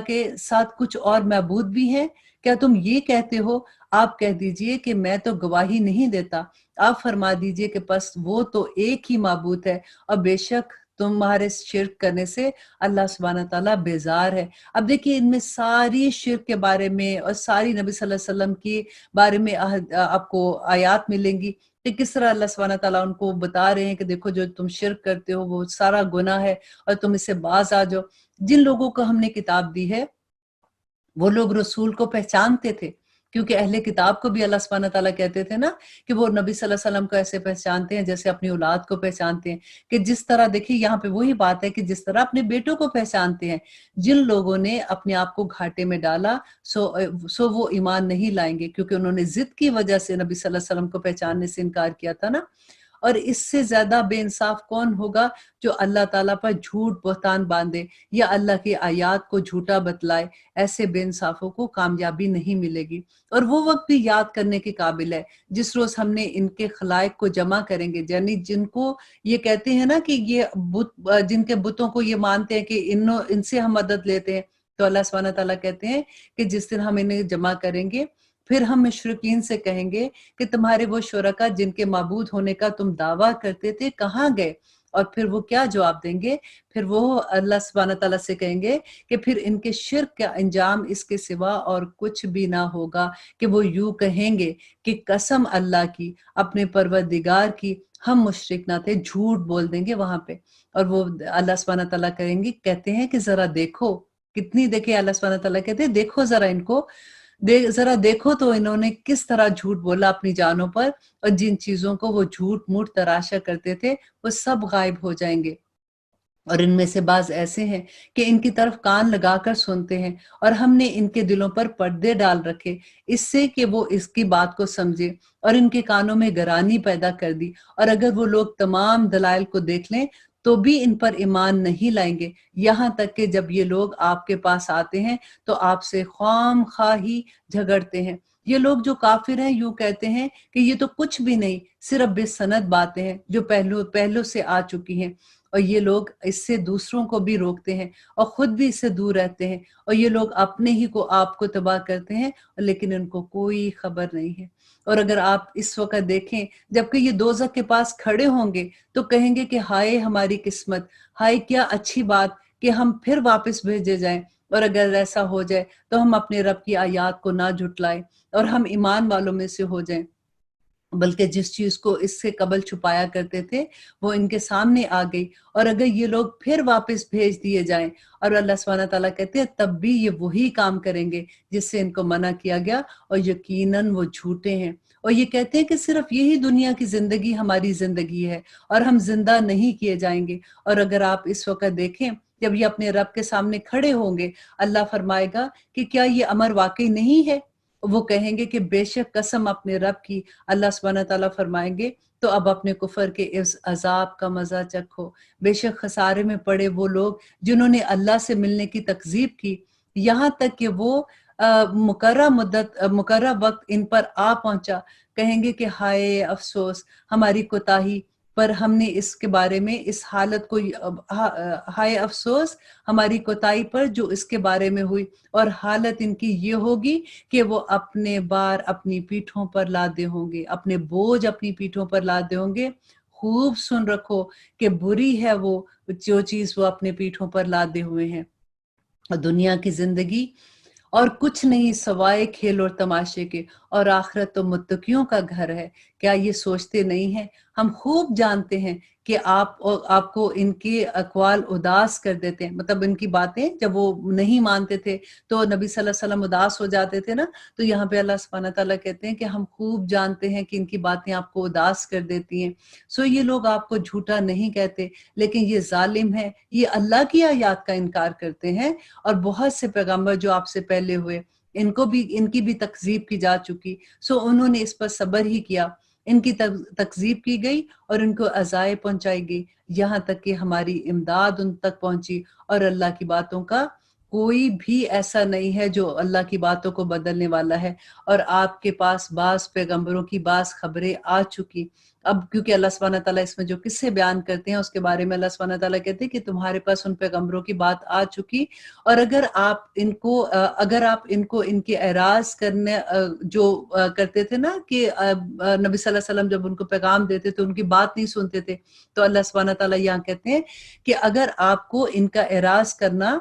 के साथ कुछ और महबूद भी हैं? क्या तुम ये कहते हो? आप कह दीजिए कि मैं तो गवाही नहीं देता। आप फरमा दीजिए कि बस वो तो एक ही माबूद है और बेशक तुम्हारे शिर्क करने से अल्लाह सुब्हानहू तआला बेजार है। अब देखिए इनमें सारी शिर्क के बारे में और सारी नबी सल्लल्लाहु अलैहि वसल्लम के बारे में आपको आयात मिलेंगी कि किस तरह अल्लाह सुब्हानहू तआला उनको बता रहे हैं कि देखो जो तुम शिर्क करते हो वो सारा गुनाह है और तुम इससे बाज आ जाओ। जिन लोगों को हमने किताब दी है, वो लोग रसूल को पहचानते थे, क्योंकि अहले किताब को भी अल्लाह सुब्हानहू तआला कहते थे ना कि वो नबी सल्लल्लाहु अलैहि वसल्लम को ऐसे पहचानते हैं जैसे अपनी औलाद को पहचानते हैं। कि जिस तरह देखिए यहाँ पे वही बात है कि जिस तरह अपने बेटों को पहचानते हैं। जिन लोगों ने अपने आप को घाटे में डाला सो वो ईमान नहीं लाएंगे, क्योंकि उन्होंने जिद की वजह से नबी सल्लल्लाहु अलैहि वसल्लम को पहचानने से इनकार किया था ना। और इससे ज्यादा बेइंसाफ कौन होगा जो अल्लाह ताला पर झूठ बहतान बांधे या अल्लाह की आयात को झूठा बतलाए। ऐसे बेइंसाफों को कामयाबी नहीं मिलेगी। और वो वक्त भी याद करने के काबिल है जिस रोज हमने इनके खलाइक को जमा करेंगे, यानी जिनको ये कहते हैं ना कि ये बुत जिनके बुतों को ये मानते हैं कि इनसे हम मदद लेते हैं, तो अल्लाह सुब्हानहू तआला कहते हैं कि जिस दिन हम इन्हें जमा करेंगे फिर हम मुशरिकीन से कहेंगे कि तुम्हारे वो शुरका जिनके माबूद होने का तुम दावा करते थे कहाँ गए? और फिर वो क्या जवाब देंगे? फिर वो अल्लाह सुब्हानहू तआला से कहेंगे कि फिर इनके शिर्क का अंजाम इसके सिवा और कुछ भी ना होगा कि वो यूं कहेंगे कि कसम अल्लाह की, अपने परवरदिगार की, हम मुशरिक ना थे। झूठ बोल देंगे वहां पे। और वो अल्लाह सुब्हानहू तआला कहते हैं कि जरा देखो, कितनी देखे अल्लाह सुब्हानहू तआला कहते हैं देखो जरा इनको, जरा देखो तो इन्होंने किस तरह झूठ बोला अपनी जानों पर। और जिन चीजों को वो झूठ मूठ तराशा करते थे वो सब गायब हो जाएंगे। और इनमें से बाज ऐसे हैं कि इनकी तरफ कान लगाकर सुनते हैं और हमने इनके दिलों पर पर्दे डाल रखे इससे कि वो इसकी बात को समझे, और इनके कानों में गरानी पैदा कर दी। और अगर वो लोग तमाम दलाइल को देख लें तो भी इन पर ईमान नहीं लाएंगे, यहाँ तक कि जब ये लोग आपके पास आते हैं तो आपसे ख्वाम खा ही झगड़ते हैं। یہ لوگ جو کافر ہیں یوں کہتے ہیں کہ یہ تو کچھ بھی نہیں، صرف بے سند باتیں ہیں جو پہلو سے آ چکی ہیں، اور یہ لوگ اس سے دوسروں کو بھی روکتے ہیں اور خود بھی اس سے دور رہتے ہیں، اور یہ لوگ اپنے ہی کو آپ کو تباہ کرتے ہیں لیکن ان کو کوئی خبر نہیں ہے۔ اور اگر آپ اس وقت دیکھیں جبکہ یہ دوزخ کے پاس کھڑے ہوں گے تو کہیں گے کہ ہائے ہماری قسمت، ہائے کیا اچھی بات کہ ہم پھر واپس بھیجے جائیں، اور اگر ایسا ہو جائے تو ہم اپنے رب کی آیات کو نہ جھٹلائیں اور ہم ایمان والوں میں سے ہو جائیں، بلکہ جس چیز کو اس سے قبل چھپایا کرتے تھے وہ ان کے سامنے آ گئی۔ اور اگر یہ لوگ پھر واپس بھیج دیے جائیں، اور اللہ سبحانہ تعالیٰ کہتے ہیں تب بھی یہ وہی کام کریں گے جس سے ان کو منع کیا گیا، اور یقیناً وہ جھوٹے ہیں، اور یہ کہتے ہیں کہ صرف یہی دنیا کی زندگی ہماری زندگی ہے اور ہم زندہ نہیں کیے جائیں گے۔ اور اگر آپ اس وقت دیکھیں جب یہ اپنے رب کے سامنے کھڑے ہوں گے، اللہ فرمائے گا کہ کیا یہ امر واقعی نہیں ہے؟ وہ کہیں گے کہ بے شک قسم اپنے رب کی، اللہ سبحانہ تعالیٰ فرمائیں گے تو اب اپنے کفر کے اس عذاب کا مزہ چکھو، بے شک خسارے میں پڑے وہ لوگ جنہوں نے اللہ سے ملنے کی تکذیب کی، یہاں تک کہ وہ مقررہ وقت ان پر آ پہنچا، کہیں گے کہ ہائے افسوس ہماری کوتاہی پر، ہم نے اس کے بارے میں اس حالت کو، ہائے افسوس ہماری کوتاہی پر جو اس کے بارے میں ہوئی، اور حالت ان کی یہ ہوگی کہ وہ اپنے بار اپنی پیٹھوں پر لادے ہوں گے، اپنے بوجھ اپنی پیٹھوں پر لادے ہوں گے۔ خوب سن رکھو کہ بری ہے وہ جو چیز وہ اپنے پیٹھوں پر لادے ہوئے ہیں، اور دنیا کی زندگی اور کچھ نہیں سوائے کھیل اور تماشے کے، اور آخرت تو متقیوں کا گھر ہے۔ کیا یہ سوچتے نہیں ہیں؟ ہم خوب جانتے ہیں کہ آپ کو ان کے اقوال اداس کر دیتے ہیں، مطلب ان کی باتیں جب وہ نہیں مانتے تھے تو نبی صلی اللہ علیہ وسلم اداس ہو جاتے تھے نا، تو یہاں پہ اللہ سبحانہ تعالیٰ کہتے ہیں کہ ہم خوب جانتے ہیں کہ ان کی باتیں آپ کو اداس کر دیتی ہیں۔ سو یہ لوگ آپ کو جھوٹا نہیں کہتے، لیکن یہ ظالم ہے، یہ اللہ کی آیات کا انکار کرتے ہیں، اور بہت سے پیغمبر جو آپ سے پہلے ہوئے ان کی بھی تکذیب کی جا چکی، سو انہوں نے اس پر صبر ہی کیا، ان کی تکذیب کی گئی اور ان کو عذاب پہنچائی گئی، یہاں تک کہ ہماری امداد ان تک پہنچی، اور اللہ کی باتوں کا کوئی بھی ایسا نہیں ہے جو اللہ کی باتوں کو بدلنے والا ہے۔ اور آپ کے پاس بعض پیغمبروں کی بعض خبریں آ چکی، اب کیونکہ اللہ سبحانہ تعالیٰ اس میں جو قصے بیان کرتے ہیں اس کے بارے میں اللہ سبحانہ تعالیٰ کہتے ہیں کہ تمہارے پاس ان پیغمبروں کی بات آ چکی، اور اگر آپ ان کو ان کے اعراض کرنے جو کرتے تھے نا کہ نبی صلی اللہ علیہ وسلم جب ان کو پیغام دیتے تو ان کی بات نہیں سنتے تھے، تو اللہ سبحانہ تعالیٰ یہاں کہتے ہیں کہ اگر آپ کو ان کا اعراض کرنا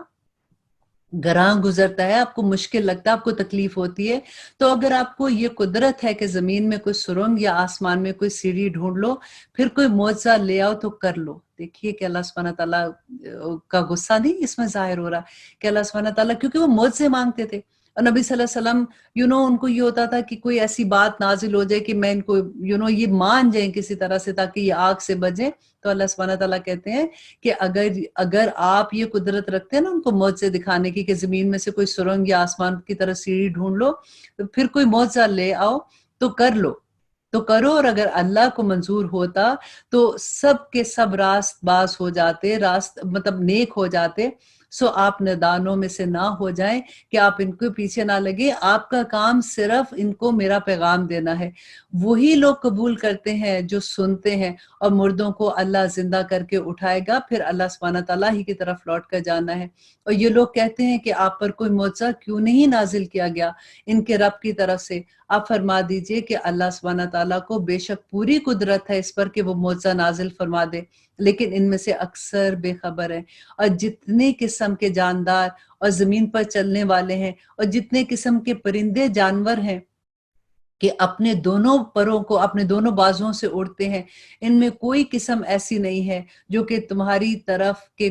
گراں گزرتا ہے، آپ کو مشکل لگتا ہے، آپ کو تکلیف ہوتی ہے، تو اگر آپ کو یہ قدرت ہے کہ زمین میں کوئی سرنگ یا آسمان میں کوئی سیڑھی ڈھونڈ لو، پھر کوئی معجزہ لے آؤ تو کر لو۔ دیکھیے کہ اللہ سبحانہ تعالیٰ کا غصہ نہیں اس میں ظاہر ہو رہا کہ اللہ سبحانہ تعالیٰ، کیونکہ وہ معجزے مانگتے تھے، اور نبی صلی اللہ علیہ وسلم ان کو یہ ہوتا تھا کہ کوئی ایسی بات نازل ہو جائے کہ میں ان کو یہ مان جائیں کسی طرح سے تاکہ یہ آگ سے بچیں، تو اللہ سبحانہ تعالیٰ کہتے ہیں کہ اگر آپ یہ قدرت رکھتے ہیں نا ان کو معجزے دکھانے کی کہ زمین میں سے کوئی سرنگ یا آسمان کی طرف سیڑھی ڈھونڈ لو، تو پھر کوئی معجزہ لے آؤ تو کر لو، تو کرو، اور اگر اللہ کو منظور ہوتا تو سب کے سب راست باز ہو جاتے، مطلب نیک ہو جاتے، سو آپ ندانوں میں سے نہ ہو جائیں کہ آپ ان کے پیچھے نہ لگے، آپ کا کام صرف ان کو میرا پیغام دینا ہے۔ وہی لوگ قبول کرتے ہیں جو سنتے ہیں، اور مردوں کو اللہ زندہ کر کے اٹھائے گا، پھر اللہ سبحانہ تعالیٰ ہی کی طرف لوٹ کر جانا ہے۔ اور یہ لوگ کہتے ہیں کہ آپ پر کوئی معجزہ کیوں نہیں نازل کیا گیا ان کے رب کی طرف سے؟ آپ فرما دیجئے کہ اللہ سبحانہ تعالیٰ کو بے شک پوری قدرت ہے اس پر کہ وہ معجزہ نازل فرما دے، لیکن ان میں سے اکثر بے خبر ہیں، اور جتنے قسم کے جاندار اور زمین پر چلنے والے ہیں، اور جتنے قسم کے پرندے جانور ہیں کہ اپنے دونوں پروں کو اپنے دونوں بازوں سے اڑتے ہیں، ان میں کوئی قسم ایسی نہیں ہے جو کہ تمہاری طرح کے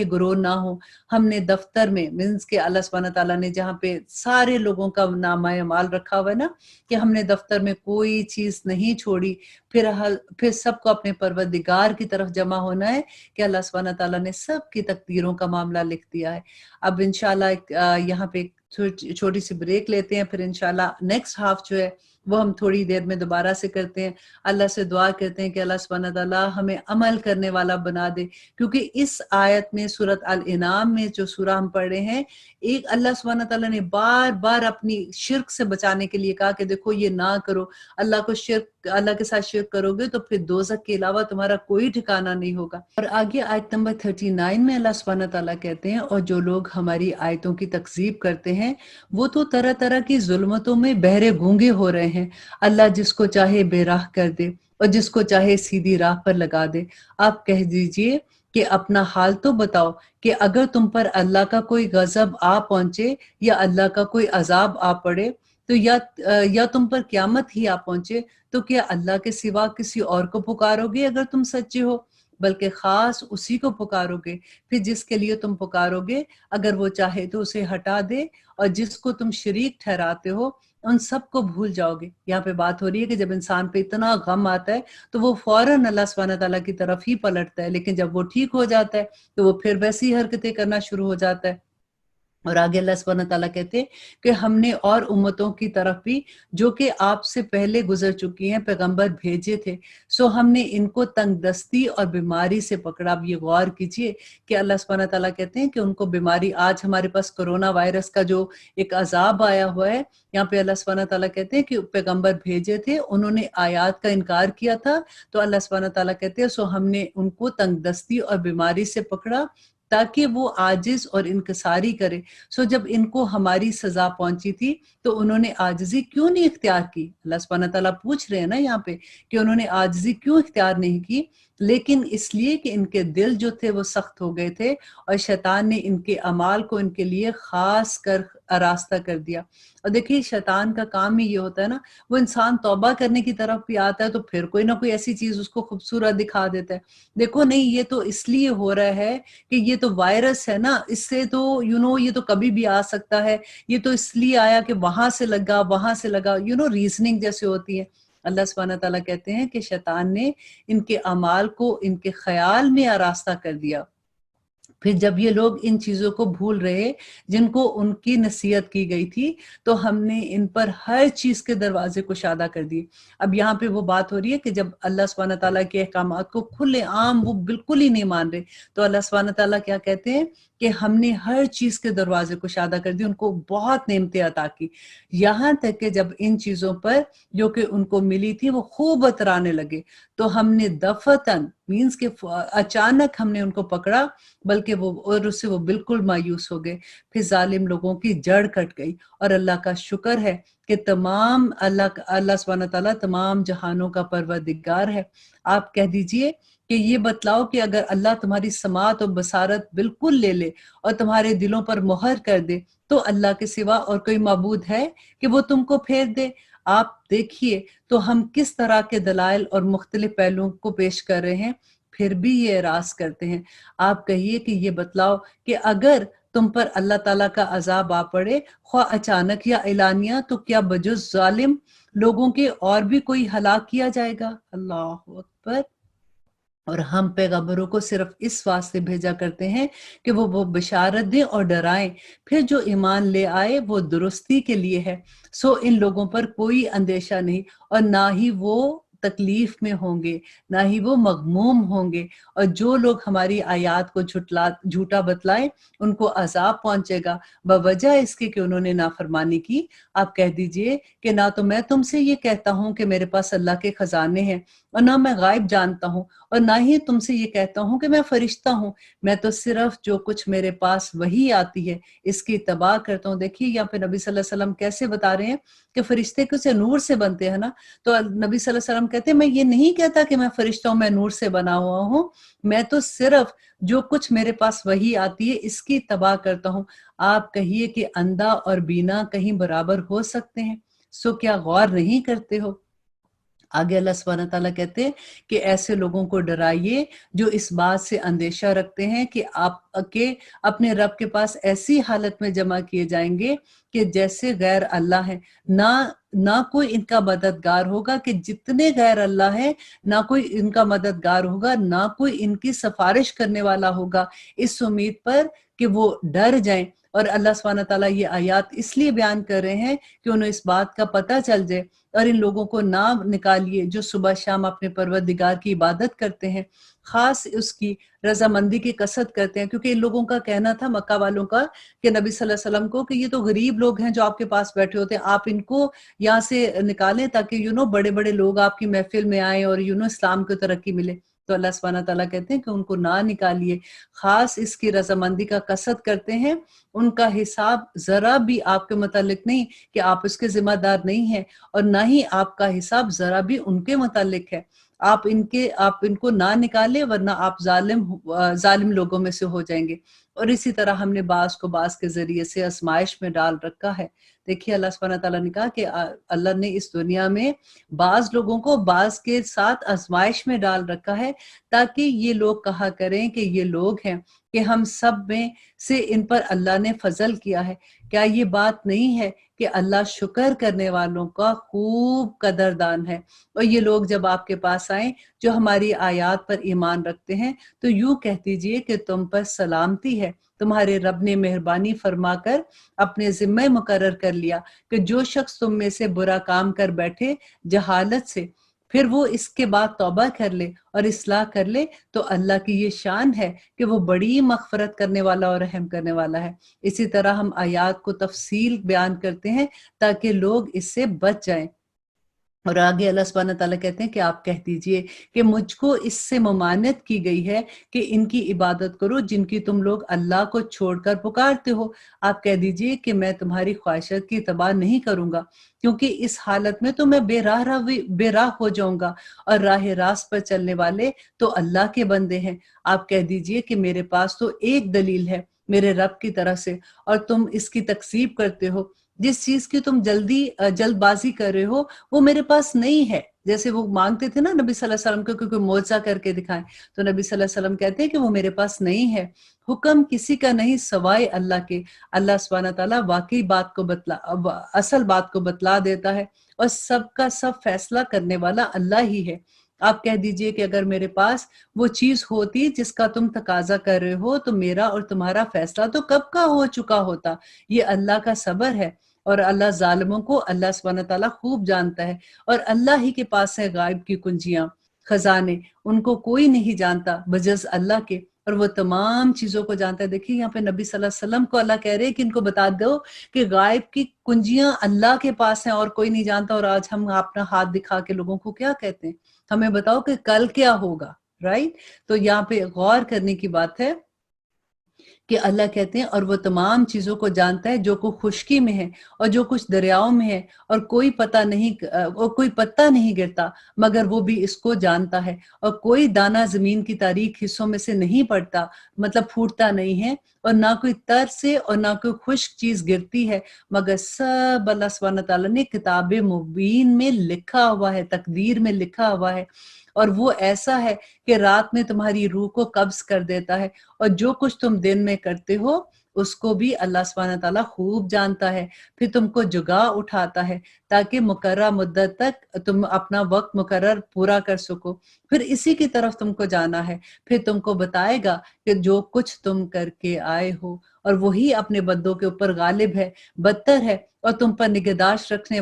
گروہ نہ ہو۔ ہم نے دفتر میں مینس کہ اللہ سبحانہ تعالیٰ نے جہاں پہ سارے لوگوں کا نامہ اعمال رکھا ہوا ہے نا، کہ ہم نے دفتر میں کوئی چیز نہیں چھوڑی، پھر سب کو اپنے پروردگار کی طرف جمع ہونا ہے کہ اللہ سبحانہ تعالیٰ نے سب کی تقدیروں کا معاملہ لکھ دیا ہے۔ اب انشاءاللہ یہاں پہ چھوٹی سی بریک لیتے ہیں، پھر انشاءاللہ نیکسٹ ہاف جو ہے وہ हम थोड़ी देर में दोबारा से करते हैं। अल्लाह से दुआ करते हैं कि अल्लाह सुब्हानहू तआला हमें अमल करने वाला बना दे, क्योंकि इस आयत में सूरत अल इनाम में जो सूरा हम पढ़ रहे हैं, एक अल्लाह सुब्हानहू तआला ने बार बार अपनी शिर्क से बचाने के लिए कहा कि देखो ये ना करो, अल्लाह के साथ शिर्क करोगे तो फिर दोज़ख के अलावा तुम्हारा कोई ठिकाना नहीं होगा। और आगे आयत नंबर 39 में अल्लाह सुब्हानहू तआला कहते हैं, और जो लोग हमारी आयतों की तकज़ीब करते हैं वो तो तरह तरह की जुल्मतों में बहरे गूंगे हो रहे हैं। अल्लाह जिसको चाहे बेराह कर दे और जिसको चाहे सीधी राह पर लगा दे। आप कह दीजिए कि अपना हाल तो बताओ कि अगर तुम पर अल्लाह का कोई गजब आ पहुंचे या अल्लाह का कोई अजाब आ पड़े, तो या तुम पर क्यामत ही आ पहुंचे, तो क्या अल्लाह के सिवा किसी और को पुकारोगे अगर तुम सच्चे हो? बल्कि खास उसी को पुकारोगे। फिर जिसके लिए तुम पुकारोगे अगर वो चाहे तो उसे हटा दे, और जिसको तुम शरीक ठहराते हो उन सब को भूल जाओगे। यहाँ पे बात हो रही है कि जब इंसान पे इतना गम आता है तो वो फौरन अल्लाह सुब्हानहू तआला की तरफ ही पलटता है, लेकिन जब वो ठीक हो जाता है तो वो फिर वैसी हरकतें करना शुरू हो जाता है। और आगे अल्लाह सुब्हानहू तआला कहते हैं कि हमने और उम्मतों की तरफ भी जो कि आपसे पहले गुजर चुकी हैं पैगंबर भेजे थे, सो हमने इनको तंगदस्ती और बीमारी से पकड़ा। अब ये गौर कीजिए कि अल्लाह सुब्हानहू तआला कहते हैं कि उनको बीमारी, आज हमारे पास कोरोना वायरस का जो एक अजाब आया हुआ है, यहाँ पे अल्लाह सुब्हानहू तआला कहते हैं कि पैगंबर भेजे थे, उन्होंने आयात का इनकार किया था, तो अल्लाह सुब्हानहू तआला कहते हैं सो हमने उनको तंगदस्ती और बीमारी से पकड़ा ताकि वो आजिज और इनकसारी करे। सो जब इनको हमारी सजा पहुंची थी तो उन्होंने आजिजी क्यों नहीं इख्तियार की? अल्लाह सुब्हानहू तआला पूछ रहे हैं ना यहाँ पे कि उन्होंने आजिजी क्यों इख्तियार नहीं की, लेकिन इसलिए कि इनके दिल जो थे वो सख्त हो गए थे और शैतान ने इनके अमाल को इनके लिए खास कर आरास्ता कर दिया। और देखिए शैतान का काम ही ये होता है ना, वो इंसान तौबा करने की तरफ भी आता है तो फिर कोई ना कोई ऐसी चीज उसको खूबसूरत दिखा देता है। देखो नहीं, ये तो इसलिए हो रहा है कि ये तो वायरस है ना, इससे तो ये तो कभी भी आ सकता है, ये तो इसलिए आया कि वहां से लगा, रीजनिंग जैसे होती है। अल्लाह सुब्हानहू तआला कहते हैं कि शैतान ने इनके अमाल को इनके ख्याल में आरास्ता कर दिया। फिर जब ये लोग इन चीजों को भूल रहे जिनको उनकी नसीहत की गई थी, तो हमने इन पर हर चीज के दरवाजे कुशादा कर दिए। अब यहाँ पे वो बात हो रही है कि जब अल्लाह सुब्हानहू तआला के अहकामात को खुले आम वो बिल्कुल ही नहीं मान रहे, तो अल्लाह सुब्हानहू तआला क्या कहते हैं कि हमने हर चीज के दरवाजे कुशादा कर दिए, उनको बहुत नेमतें अता की, यहाँ तक कि जब इन चीजों पर जो कि उनको मिली थी वो खूब अतराने लगे, तो हमने दफतन मीन्स के अचानक हमने उनको पकड़ा, बल्कि उससे वो बिल्कुल मायूस हो गए। फिर जालिम लोगों की जड़ कट गई। और अल्लाह का शुक्र है कि अल्लाह सुब्हानहू तआला तमाम जहानों का परवरदिगार है। आप कह दीजिए कि ये बतलाओ कि अगर अल्लाह तुम्हारी समात और बसारत बिल्कुल ले ले और तुम्हारे दिलों पर मोहर कर दे, तो अल्लाह के सिवा और कोई माबूद है कि वो तुमको फेर दे? आप देखिए तो हम किस तरह के दलाइल और मुख्तलिफ पहलुओं को पेश कर रहे हैं, फिर भी ये एराज करते हैं। आप कहिए कि ये बतलाओ कि अगर तुम पर अल्लाह ताला का अजाब आ पड़े, ख्वाह अचानक या एलानिया, तो क्या बजुज़ जालिम लोगों के और भी कोई हलाक किया जाएगा? अल्लाह अकबर। और हम पैगंबरों को सिर्फ इस वास्ते भेजा करते हैं कि वो बिशारत दें और डराएं, फिर जो ईमान ले आए वो दुरुस्ती के लिए है। सो इन लोगों पर कोई अंदेशा नहीं, और ना ही वो तकलीफ में होंगे, ना ही वो मगमूम होंगे। और जो लोग हमारी आयात को झूठा बतलाएं उनको अजाब पहुंचेगा बवजह इसके कि उन्होंने नाफरमानी की। आप कह दीजिए कि ना तो मैं तुमसे ये कहता हूं कि मेरे पास अल्लाह के खजाने हैं, और ना मैं गायब जानता हूं, और ना ही तुमसे ये कहता हूं कि मैं फरिश्ता हूं। मैं तो सिर्फ जो कुछ मेरे पास वही आती है इसकी इत्तबा करता हूं। देखिए यहाँ पे नबी सल्लल्लाहु अलैहि वसल्लम कैसे बता रहे हैं कि फरिश्ते कुछ नूर से बनते हैं ना, तो नबी सल्लल्लाहु अलैहि वसल्लम कहते हैं मैं ये नहीं कहता कि मैं फरिश्ता हूं, मैं नूर से बना हुआ हूं, मैं तो सिर्फ जो कुछ मेरे पास वही आती है इसकी इत्तबा करता हूं। आप कहिए कि अंधा और बीना कहीं बराबर हो सकते हैं? सो क्या गौर नहीं करते हो? आगे अल्लाह सुब्हानहू तआला कहते हैं कि ऐसे लोगों को डराइए जो इस बात से अंदेशा रखते हैं कि आप अपने रब के पास ऐसी हालत में जमा किए जाएंगे कि जैसे गैर अल्लाह है, ना कोई इनका मददगार होगा, कि जितने गैर अल्लाह है ना कोई इनका मददगार होगा, ना कोई इनकी सिफारिश करने वाला होगा, इस उम्मीद पर कि वो डर जाएं اور اللہ सुब्हान ताला ये आयत इसलिए बयान कर रहे हैं कि उन्हें इस बात का पता चल जाए और इन लोगों को ना निकालिए जो सुबह शाम अपने परवरदिगार की इबादत करते हैं, खास उसकी रजामंदी की कसरत करते हैं। क्योंकि इन लोगों का कहना था मक्का वालों का कि नबी सल्लल्लाहु अलैहि वसल्लम को कि ये तो गरीब लोग हैं जो आपके पास बैठे होते हैं, आप इनको यहाँ से निकालें ताकि बड़े बड़े लोग आपकी महफिल में आए और इस्लाम को तरक्की मिले। तो अल्लाह सुब्हान ताला कहते हैं कि उनको ना निकालिए, खास इसकी रजामंदी का कसरत करते हैं। उनका हिसाब जरा भी आपके मुतालिक नहीं कि आप उसके जिम्मेदार नहीं हैं, और ना ही आपका हिसाब जरा भी उनके मुतालिक है। आप इनको ना निकाले वरना आप जालिम लोगों में से हो जाएंगे। और इसी तरह हमने बास को बास के जरिए से आजमाइश में डाल रखा है। देखिए अल्लाह सुब्हान ताला ने कहा कि अल्लाह ने इस दुनिया में बाज लोगों को बाज के साथ आजमाइश में डाल रखा है, ताकि ये लोग कहा करें कि ये लोग हैं कि हम सब में से इन पर अल्लाह ने फजल किया है। क्या ये बात नहीं है कि अल्लाह शुक्र करने वालों का खूब कदरदान है। और ये लोग जब आपके पास आए जो हमारी आयत पर ईमान रखते हैं, तो यूं कह दीजिए कि तुम पर सलामती है, तुम्हारे रब ने मेहरबानी फरमाकर अपने जिम्मे मुकर्रर कर लिया कि जो शख्स तुम में से बुरा काम कर बैठे जहालत से, फिर वो इसके बाद तौबा कर ले और इस्लाह कर ले, तो अल्लाह की ये शान है कि वो बड़ी मगफरत करने वाला और रहम करने वाला है। इसी तरह हम आयात को तफसील बयान करते हैं ताकि लोग इससे बच जाएं। और आगे अल्लाह सुब्हान ताला कहते हैं कि आप कह दीजिए कि मुझको इससे ममानत की गई है कि इनकी इबादत करो जिनकी तुम लोग अल्लाह को छोड़कर पुकारते हो। आप कह दीजिए कि मैं तुम्हारी ख्वाहिशत की तबाह नहीं करूंगा, क्योंकि इस हालत में तो मैं बेराह हो जाऊंगा, और राह रास्त पर चलने वाले तो अल्लाह के बंदे हैं। आप कह दीजिए कि मेरे पास तो एक दलील है मेरे रब की तरफ से, और तुम इसकी तकसीब करते हो। जिस चीज की तुम जल्दबाजी कर रहे हो वो मेरे पास नहीं है। जैसे वो मांगते थे ना नबी सल्लल्लाहु अलैहि वसल्लम को कोई मौजज़ा करके दिखाएं, तो नबी सल्लल्लाहु अलैहि वसल्लम कहते हैं कि वो मेरे पास नहीं है। हुक्म किसी का नहीं सवाए अल्लाह के। अल्लाह सुब्हान ताला वाकई असल बात को बतला देता है, और सबका सब फैसला करने वाला अल्लाह ही है। आप कह दीजिए कि अगर मेरे पास वो चीज होती जिसका तुम तकाजा कर रहे हो, तो मेरा और तुम्हारा फैसला तो कब का हो चुका होता। ये अल्लाह का सबर है, और अल्लाह जालिमों को अल्लाह सुब्हान ताला खूब जानता है। और अल्लाह ही के पास है गायब की कुंजियां, खजाने, उनको कोई नहीं जानता बजस अल्लाह के, और वो तमाम चीजों को जानता है। देखिए यहाँ पे नबी सल्लल्लाहु अलैहि वसल्लम को अल्लाह कह रहे हैं कि इनको बता दो कि गायब की कुंजियां अल्लाह के पास हैं और कोई नहीं जानता। और आज हम अपना हाथ दिखा के लोगों को क्या कहते हैं, हमें बताओ कि कल क्या होगा, राइट। तो यहाँ पे गौर करने की बात है कि अल्लाह कहते हैं और वो तमाम चीजों को जानता है जो कुछ खुश्की में है और जो कुछ दरियाओं में है, और कोई पत्ता नहीं गिरता मगर वो भी इसको जानता है, और कोई दाना जमीन की तारीक हिस्सों में से नहीं पड़ता, मतलब फूटता नहीं है, और ना कोई तर से और ना कोई खुश्क चीज गिरती है, मगर सब अल्लाह सुब्हान ताला ने किताब मुबीन में लिखा हुआ है, तकदीर में लिखा हुआ है। और वो ऐसा है कि रात में तुम्हारी रूह को कब्ज कर देता है, और जो कुछ तुम दिन में करते हो उसको भी अल्लाह सुब्हान ताला खूब जानता है। फिर तुमको जुगा उठाता है ताकि मुकर्रर मुद्दत तक तुम अपना वक्त मुकर्रर पूरा कर सको। फिर इसी की तरफ तुमको जाना है, फिर तुमको बताएगा कि जो कुछ तुम करके आए हो, और वही अपने बंदों के ऊपर गालिब है, बदतर है, और तुम पर निगहदाश्त रखने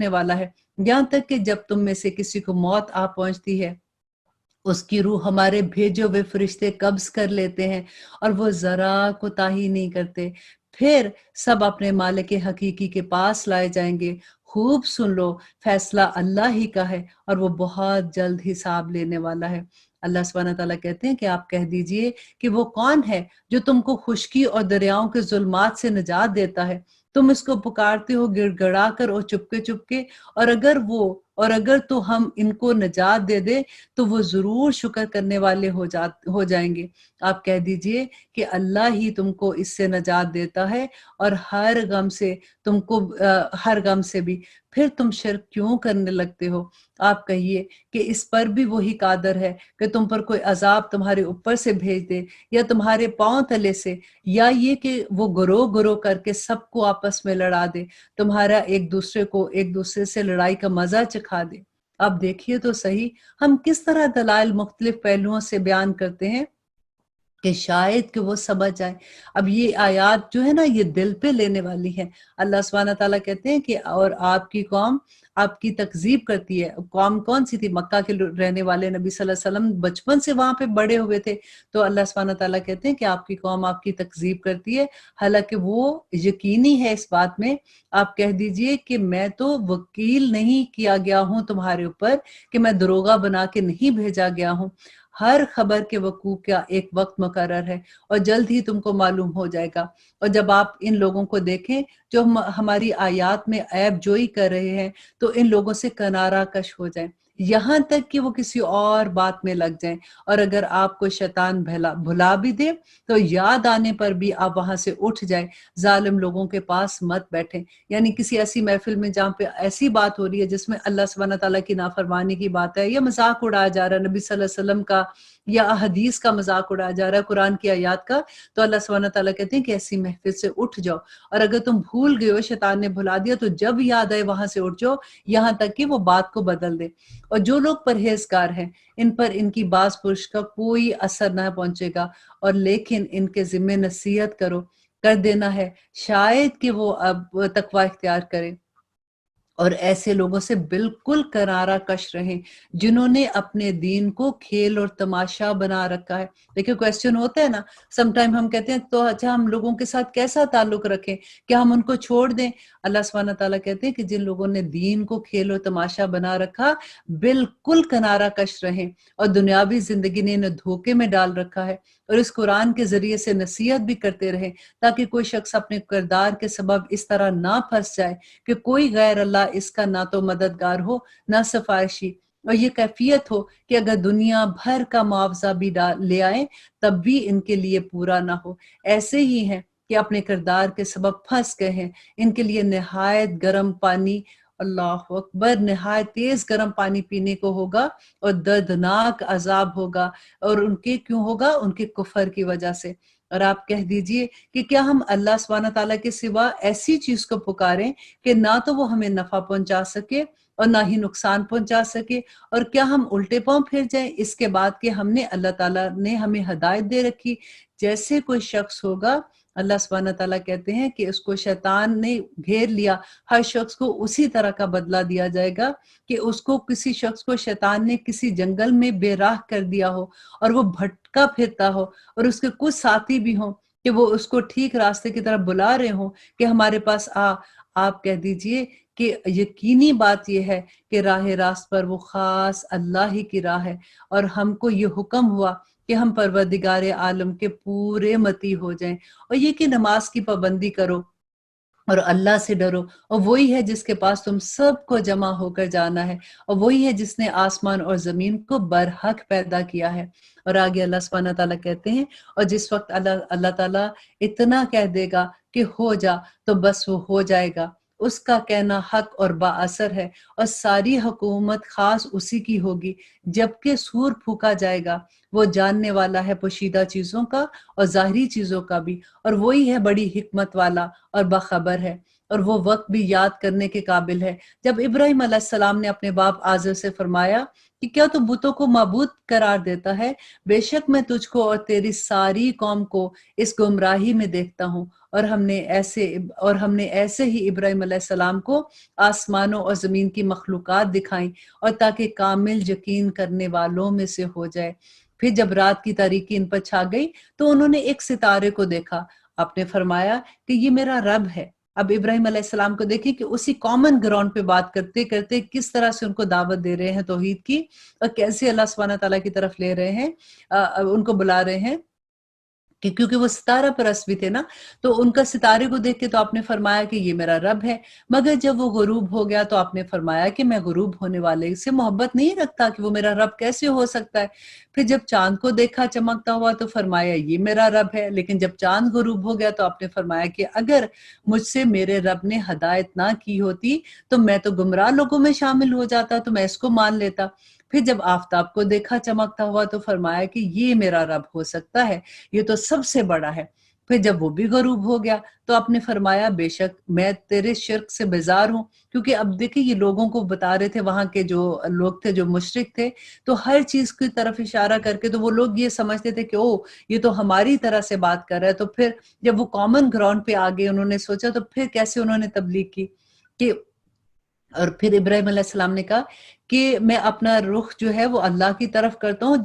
वाला है। यहाँ तक कि जब तुम में से किसी को मौत आ पहुंचती है, उसकी रूह हमारे भेजे हुए फरिश्ते कब्ज कर लेते हैं, और वो जरा कोताही नहीं करते। फिर सब अपने मालिक हकीकी के पास लाए जाएंगे। खूब सुन लो, फैसला अल्लाह ही का है, और वो बहुत जल्द हिसाब लेने वाला है। अल्लाह सुब्हान ताला कहते हैं कि आप कह दीजिए कि वो कौन है जो तुमको खुश्की और दरियाओं के जुल्मात से निजात देता है। तुम इसको पुकारते हो गिड़गिड़ा कर और चुपके चुपके, और अगर तो हम इनको निजात दे दे तो वो जरूर शुक्र करने वाले हो जाएंगे। आप कह दीजिए कि अल्लाह ही तुमको इससे निजात देता है, और हर गम से भी। फिर तुम शिर्क क्यों करने लगते हो? आप कहिए कि इस पर भी वही कादर है कि तुम पर कोई अजाब तुम्हारे ऊपर से भेज दे या तुम्हारे पांव तले से, या ये कि वो गुरो करके सबको आपस में लड़ा दे, तुम्हारा एक दूसरे से लड़ाई का मजा चखा दे। अब देखिए तो सही हम किस तरह दलाइल मुख्तलिफ पहलुओं से बयान करते हैं, کہ شاید کہ وہ سمجھ جائیں۔ اب یہ آیات جو ہے نا یہ دل پہ لینے والی ہیں۔ اللہ سبحانہ تعالیٰ کہتے ہیں کہ اور آپ کی قوم آپ کی تکذیب کرتی ہے۔ قوم کون سی تھی؟ مکہ کے رہنے والے نبی صلی اللہ علیہ وسلم بچپن سے وہاں پہ بڑے ہوئے تھے، تو اللہ سبحانہ تعالیٰ کہتے ہیں کہ آپ کی قوم آپ کی تکذیب کرتی ہے، حالانکہ وہ یقینی ہے اس بات میں۔ آپ کہہ دیجئے کہ میں تو وکیل نہیں کیا گیا ہوں تمہارے اوپر، کہ میں دروغہ بنا کے نہیں بھیجا گیا ہوں۔ ہر خبر کے وقوع کا ایک وقت مقرر ہے اور جلد ہی تم کو معلوم ہو جائے گا۔ اور جب آپ ان لوگوں کو دیکھیں جو ہماری آیات میں عیب جوئی کر رہے ہیں، تو ان لوگوں سے کنارہ کش ہو جائیں، یہاں تک کہ وہ کسی اور بات میں لگ جائیں۔ اور اگر آپ کو شیطان بھلا بھی دے تو یاد آنے پر بھی آپ وہاں سے اٹھ جائیں، ظالم لوگوں کے پاس مت بیٹھیں۔ یعنی کسی ایسی محفل میں جہاں پہ ایسی بات ہو رہی ہے جس میں اللہ سبحانہ تعالیٰ کی نافرمانی کی بات ہے، یا مذاق اڑایا جا رہا ہے نبی صلی اللہ علیہ وسلم کا، یا حدیث کا مذاق اڑایا جا رہا ہے، قرآن کی آیات کا، تو اللہ سبحانہ تعالیٰ کہتے ہیں کہ ایسی محفل سے اٹھ جاؤ۔ اور اگر تم بھول گئے ہو، شیطان نے بھلا دیا، تو جب یاد آئے وہاں سے اٹھ جاؤ، یہاں تک کہ وہ بات کو بدل دے۔ اور جو لوگ پرہیزگار ہیں ان پر ان کی باز پرش کا کوئی اثر نہ پہنچے گا، اور لیکن ان کے ذمہ نصیحت کر دینا ہے، شاید کہ وہ اب تقوی اختیار کریں۔ اور ایسے لوگوں سے بالکل کنارہ کش رہیں جنہوں نے اپنے دین کو کھیل اور تماشا بنا رکھا ہے۔ دیکھیں کویسچن ہوتا ہے نا، سم ٹائم ہم کہتے ہیں تو اچھا ہم لوگوں کے ساتھ کیسا تعلق رکھیں، کیا ہم ان کو چھوڑ دیں؟ اللہ سبحانہ تعالیٰ کہتے ہیں کہ جن لوگوں نے دین کو کھیل اور تماشا بنا رکھا، بالکل کنارہ کش رہیں، اور دنیاوی زندگی نے انہیں دھوکے میں ڈال رکھا ہے، اور اس قرآن کے ذریعے سے نصیحت بھی کرتے رہیں تاکہ کوئی شخص اپنے کردار کے سبب اس طرح نہ پھنس جائے کہ کوئی غیر اللہ اس کا نہ تو مددگار ہو نہ سفارشی، اور یہ کیفیت ہو کہ اگر دنیا بھر کا معاوضہ بھی لے آئیں تب بھی ان کے لیے پورا نہ ہو۔ ایسے ہی ہیں کہ اپنے کردار کے سبب پھنس گئے ہیں، ان کے لیے نہایت گرم پانی، اللہ اکبر، نہایت تیز گرم پانی پینے کو ہوگا، اور دردناک عذاب ہوگا، اور ان کے کیوں ہوگا؟ ان کے کفر کی وجہ سے۔ اور آپ کہہ دیجئے کہ کیا ہم اللہ سبحانہ تعالیٰ کے سوا ایسی چیز کو پکاریں کہ نہ تو وہ ہمیں نفع پہنچا سکے اور نہ ہی نقصان پہنچا سکے؟ اور کیا ہم الٹے پاؤں پھر جائیں اس کے بعد کہ ہم نے اللہ تعالیٰ نے ہمیں ہدایت دے رکھی؟ جیسے کوئی شخص ہوگا، اللہ سبحانہ تعالیٰ کہتے ہیں کہ اس کو شیطان نے گھیر لیا، ہر شخص کو اسی طرح کا بدلہ دیا جائے گا کہ اس کو کسی شخص کو شیطان نے کسی جنگل میں بے راہ کر دیا ہو، اور وہ بھٹکا پھرتا ہو، اور اس کے کچھ ساتھی بھی ہوں کہ وہ اس کو ٹھیک راستے کی طرف بلا رہے ہوں کہ ہمارے پاس آ۔ آپ کہہ دیجئے کہ یقینی بات یہ ہے کہ راہ راست پر وہ خاص اللہ ہی کی راہ ہے، اور ہم کو یہ حکم ہوا کہ ہم پروردگار عالم کے پورے متی ہو جائیں، اور یہ کہ نماز کی پابندی کرو اور اللہ سے ڈرو، اور وہی ہے جس کے پاس تم سب کو جمع ہو کر جانا ہے، اور وہی ہے جس نے آسمان اور زمین کو برحق پیدا کیا ہے۔ اور آگے اللہ سبحانہ تعالیٰ کہتے ہیں، اور جس وقت اللہ تعالیٰ اتنا کہہ دے گا کہ ہو جا، تو بس وہ ہو جائے گا۔ اس کا کہنا حق اور با اثر ہے، اور ساری حکومت خاص اسی کی ہوگی۔ جبکہ سور پھونکا جائے گا، وہ جاننے والا ہے پوشیدہ چیزوں کا اور ظاہری چیزوں کا بھی، اور وہی ہے بڑی حکمت والا اور باخبر ہے، اور وہ وقت بھی یاد کرنے کے قابل ہے جب ابراہیم علیہ السلام نے اپنے باپ آزر سے فرمایا کہ کیا تو بتوں کو معبود قرار دیتا ہے؟ بے شک میں تجھ کو اور تیری ساری قوم کو اس گمراہی میں دیکھتا ہوں۔ اور ہم نے ایسے ہی ابراہیم علیہ السلام کو آسمانوں اور زمین کی مخلوقات دکھائیں، اور تاکہ کامل یقین کرنے والوں میں سے ہو جائے۔ پھر جب رات کی تاریکی ان پر چھا گئی تو انہوں نے ایک ستارے کو دیکھا، آپ نے فرمایا کہ یہ میرا رب ہے۔ اب ابراہیم علیہ السلام کو دیکھیں کہ اسی کامن گراؤنڈ پہ بات کرتے کرتے کس طرح سے ان کو دعوت دے رہے ہیں توحید کی، اور کیسے اللہ سبحانہ تعالیٰ کی طرف لے رہے ہیں، ان کو بلا رہے ہیں، کہ کیونکہ وہ ستارہ پرست بھی تھے نا، تو ان کا ستارے کو دیکھ کے تو آپ نے فرمایا کہ یہ میرا رب ہے۔ مگر جب وہ غروب ہو گیا تو آپ نے فرمایا کہ میں غروب ہونے والے سے محبت نہیں رکھتا، کہ وہ میرا رب کیسے ہو سکتا ہے؟ پھر جب چاند کو دیکھا چمکتا ہوا تو فرمایا یہ میرا رب ہے۔ لیکن جب چاند غروب ہو گیا تو آپ نے فرمایا کہ اگر مجھ سے میرے رب نے ہدایت نہ کی ہوتی تو میں تو گمراہ لوگوں میں شامل ہو جاتا، تو میں اس کو مان لیتا۔ پھر جب آفتاب کو دیکھا چمکتا ہوا تو فرمایا کہ یہ میرا رب ہو سکتا ہے، یہ تو سب سے بڑا ہے۔ پھر جب وہ بھی غروب ہو گیا تو آپ نے فرمایا بے شک میں تیرے شرک سے بیزار ہوں، کیونکہ اب دیکھیں یہ لوگوں کو بتا رہے تھے، وہاں کے جو لوگ تھے جو مشرک تھے، تو ہر چیز کی طرف اشارہ کر کے تو وہ لوگ یہ سمجھتے تھے کہ او یہ تو ہماری طرح سے بات کر رہا ہے۔ تو پھر جب وہ کامن گراؤنڈ پہ آگے انہوں نے سوچا تو پھر کیسے انہوں نے تبلیغ کی کہ اور پھر ابراہیم علیہ السلام نے کہا کہ میں اپنا رخ جو ہے وہ اللہ کی طرف کرتا ہوں،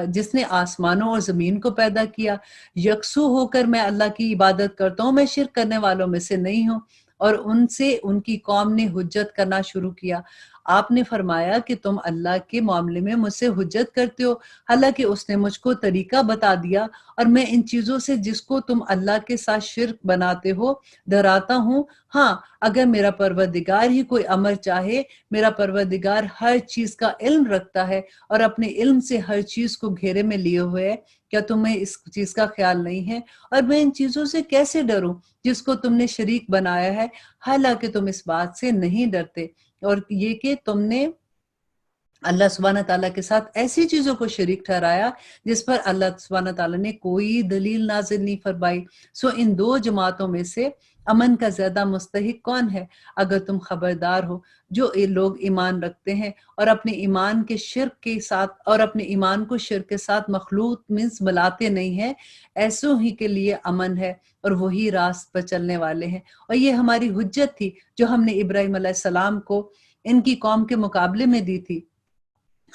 جس نے آسمانوں اور زمین کو پیدا کیا، یکسو ہو کر میں اللہ کی عبادت کرتا ہوں، میں شرک کرنے والوں میں سے نہیں ہوں۔ اور ان سے ان کی قوم نے حجت کرنا شروع کیا۔ آپ نے فرمایا کہ تم اللہ کے معاملے میں مجھ سے حجت کرتے ہو، حالانکہ اس نے مجھ کو طریقہ بتا دیا، اور میں ان چیزوں سے جس کو تم اللہ کے ساتھ شرک بناتے ہو ڈراتا ہوں۔ ہاں اگر میرا پروردگار ہی کوئی امر چاہے، میرا پروردگار ہر چیز کا علم رکھتا ہے اور اپنے علم سے ہر چیز کو گھیرے میں لیے ہوئے ہے، کیا تمہیں اس چیز کا خیال نہیں ہے؟ اور میں ان چیزوں سے کیسے ڈروں جس کو تم نے شریک بنایا ہے، حالانکہ تم اس بات سے نہیں ڈرتے، اور یہ کہ تم نے اللہ سبحانہ تعالیٰ کے ساتھ ایسی چیزوں کو شریک ٹھہرایا جس پر اللہ سبحانہ تعالیٰ نے کوئی دلیل نازل نہیں فرمائی۔ سو ان دو جماعتوں میں سے امن کا زیادہ مستحق کون ہے؟ اگر تم خبردار ہو، جو یہ لوگ ایمان رکھتے ہیں اور اپنے ایمان کے شرک کے ساتھ اور اپنے ایمان کو شرک کے ساتھ مخلوط مینس ملاتے نہیں ہیں، ایسوں ہی کے لیے امن ہے اور وہی راست پر چلنے والے ہیں۔ اور یہ ہماری حجت تھی جو ہم نے ابراہیم علیہ السلام کو ان کی قوم کے مقابلے میں دی تھی۔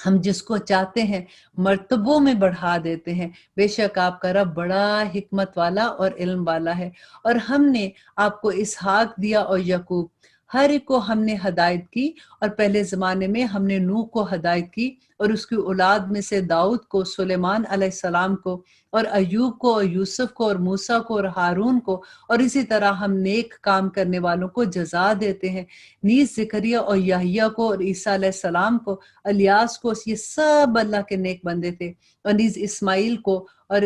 ہم جس کو چاہتے ہیں مرتبوں میں بڑھا دیتے ہیں، بے شک آپ کا رب بڑا حکمت والا اور علم والا ہے۔ اور ہم نے آپ کو اسحاق دیا اور یعقوب، ہر ایک کو ہم نے ہدایت کی، اور پہلے زمانے میں ہم نے نوح کو ہدایت کی، اور اس کی اولاد میں سے داؤد کو، سلیمان علیہ السلام کو، اور ایوب کو، اور یوسف کو، اور موسیٰ کو، اور ہارون کو، اور اسی طرح ہم نیک کام کرنے والوں کو جزا دیتے ہیں۔ نیز زکریا اور یحییٰ کو، اور عیسیٰ علیہ السلام کو، الیاس کو، یہ سب اللہ کے نیک بندے تھے، اور نیز اسماعیل کو، اور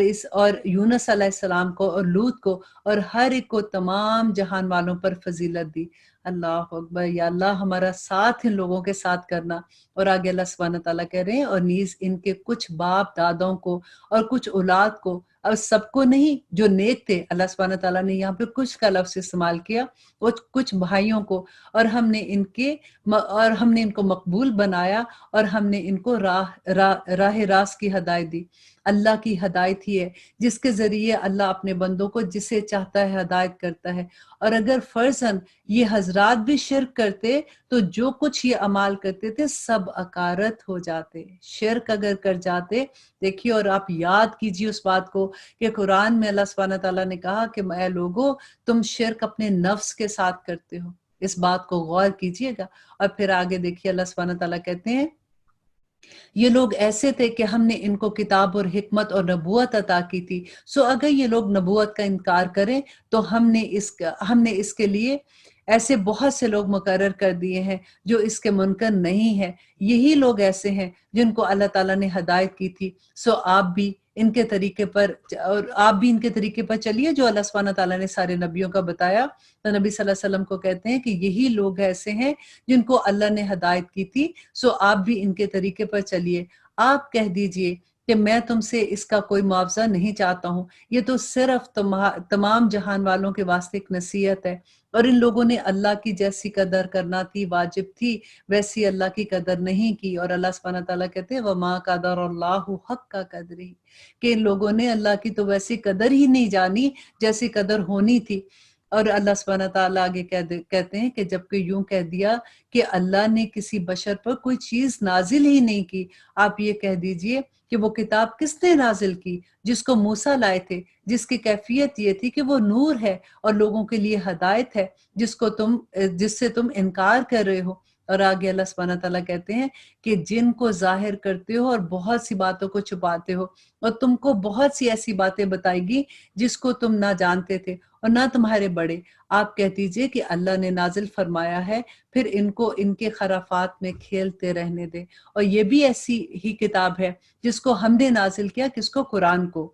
یونس علیہ السلام کو، اور لوط کو، اور ہر ایک کو تمام جہان والوں پر فضیلت دی۔ اللہ اکبر، یا اللہ ہمارا ساتھ ان لوگوں کے ساتھ کرنا۔ اور آگے اللہ سبحانہ تعالیٰ کہہ رہے ہیں اور نیز ان کے کچھ باپ دادوں کو اور کچھ اولاد کو، اور سب کو نہیں جو نیک تھے، اللہ سبحانہ تعالیٰ نے یہاں پہ کچھ کا لفظ استعمال کیا، اور کچھ بھائیوں کو، اور ہم نے ان کو مقبول بنایا، اور ہم نے ان کو راہ راست کی ہدایت دی۔ اللہ کی ہدایت ہی ہے جس کے ذریعے اللہ اپنے بندوں کو جسے چاہتا ہے ہدایت کرتا ہے۔ اور اگر فرضاً یہ حضرات بھی شرک کرتے تو جو کچھ یہ اعمال کرتے تھے سب اکارت ہو جاتے، شرک اگر کر جاتے۔ دیکھیے، اور آپ یاد کیجیے اس بات کو کہ قرآن میں اللہ سبحانہ تعالیٰ نے کہا کہ اے لوگو تم شرک اپنے نفس کے ساتھ کرتے ہو، اس بات کو غور کیجیے گا۔ اور پھر آگے دیکھیے اللہ سبحانہ تعالیٰ کہتے ہیں یہ لوگ ایسے تھے کہ ہم نے ان کو کتاب اور حکمت اور نبوت عطا کی تھی، سو اگر یہ لوگ نبوت کا انکار کریں تو ہم نے اس کے لیے ایسے بہت سے لوگ مقرر کر دیے ہیں جو اس کے منکر نہیں ہیں۔ یہی لوگ ایسے ہیں جن کو اللہ تعالیٰ نے ہدایت کی تھی، سو آپ بھی ان کے طریقے پر چلیے جو اللہ سبحانہ تعالیٰ نے سارے نبیوں کا بتایا۔ تو نبی صلی اللہ علیہ وسلم کو کہتے ہیں کہ یہی لوگ ایسے ہیں جن کو اللہ نے ہدایت کی تھی، سو آپ بھی ان کے طریقے پر چلیے۔ آپ کہہ دیجئے کہ میں تم سے اس کا کوئی معاوضہ نہیں چاہتا ہوں، یہ تو صرف تمام جہان والوں کے واسطے ایک نصیحت ہے۔ اور ان لوگوں نے اللہ کی جیسی قدر کرنا تھی واجب تھی، ویسی اللہ کی قدر نہیں کی۔ اور اللہ سبحانہ تعالیٰ کہتے ہیں وَمَا قَدَرَ اللَّهُ حَقَّ قَدْرِهِ، کہ ان لوگوں نے اللہ کی تو ویسی قدر ہی نہیں جانی جیسی قدر ہونی تھی۔ اور اللہ سبحانہ تعالیٰ آگے کہتے ہیں کہ جبکہ یوں کہہ دیا کہ اللہ نے کسی بشر پر کوئی چیز نازل ہی نہیں کی، آپ یہ کہہ دیجئے کہ وہ کتاب کس نے نازل کی جس کو موسیٰ لائے تھے، جس کی کیفیت یہ تھی کہ وہ نور ہے اور لوگوں کے لیے ہدایت ہے، جس سے تم انکار کر رہے ہو۔ اور آگے اللہ سبحانہ تعالیٰ کہتے ہیں کہ جن کو ظاہر کرتے ہو اور بہت سی باتوں کو چھپاتے ہو، اور تم کو بہت سی ایسی باتیں بتائی گی جس کو تم نہ جانتے تھے اور نہ تمہارے بڑے۔ آپ کہہ دیجئے کہ اللہ نے نازل فرمایا ہے، پھر ان کو ان کے خرافات میں کھیلتے رہنے دے۔ اور یہ بھی ایسی ہی کتاب ہے جس کو ہم نے نازل کیا، کس کو؟ قرآن کو۔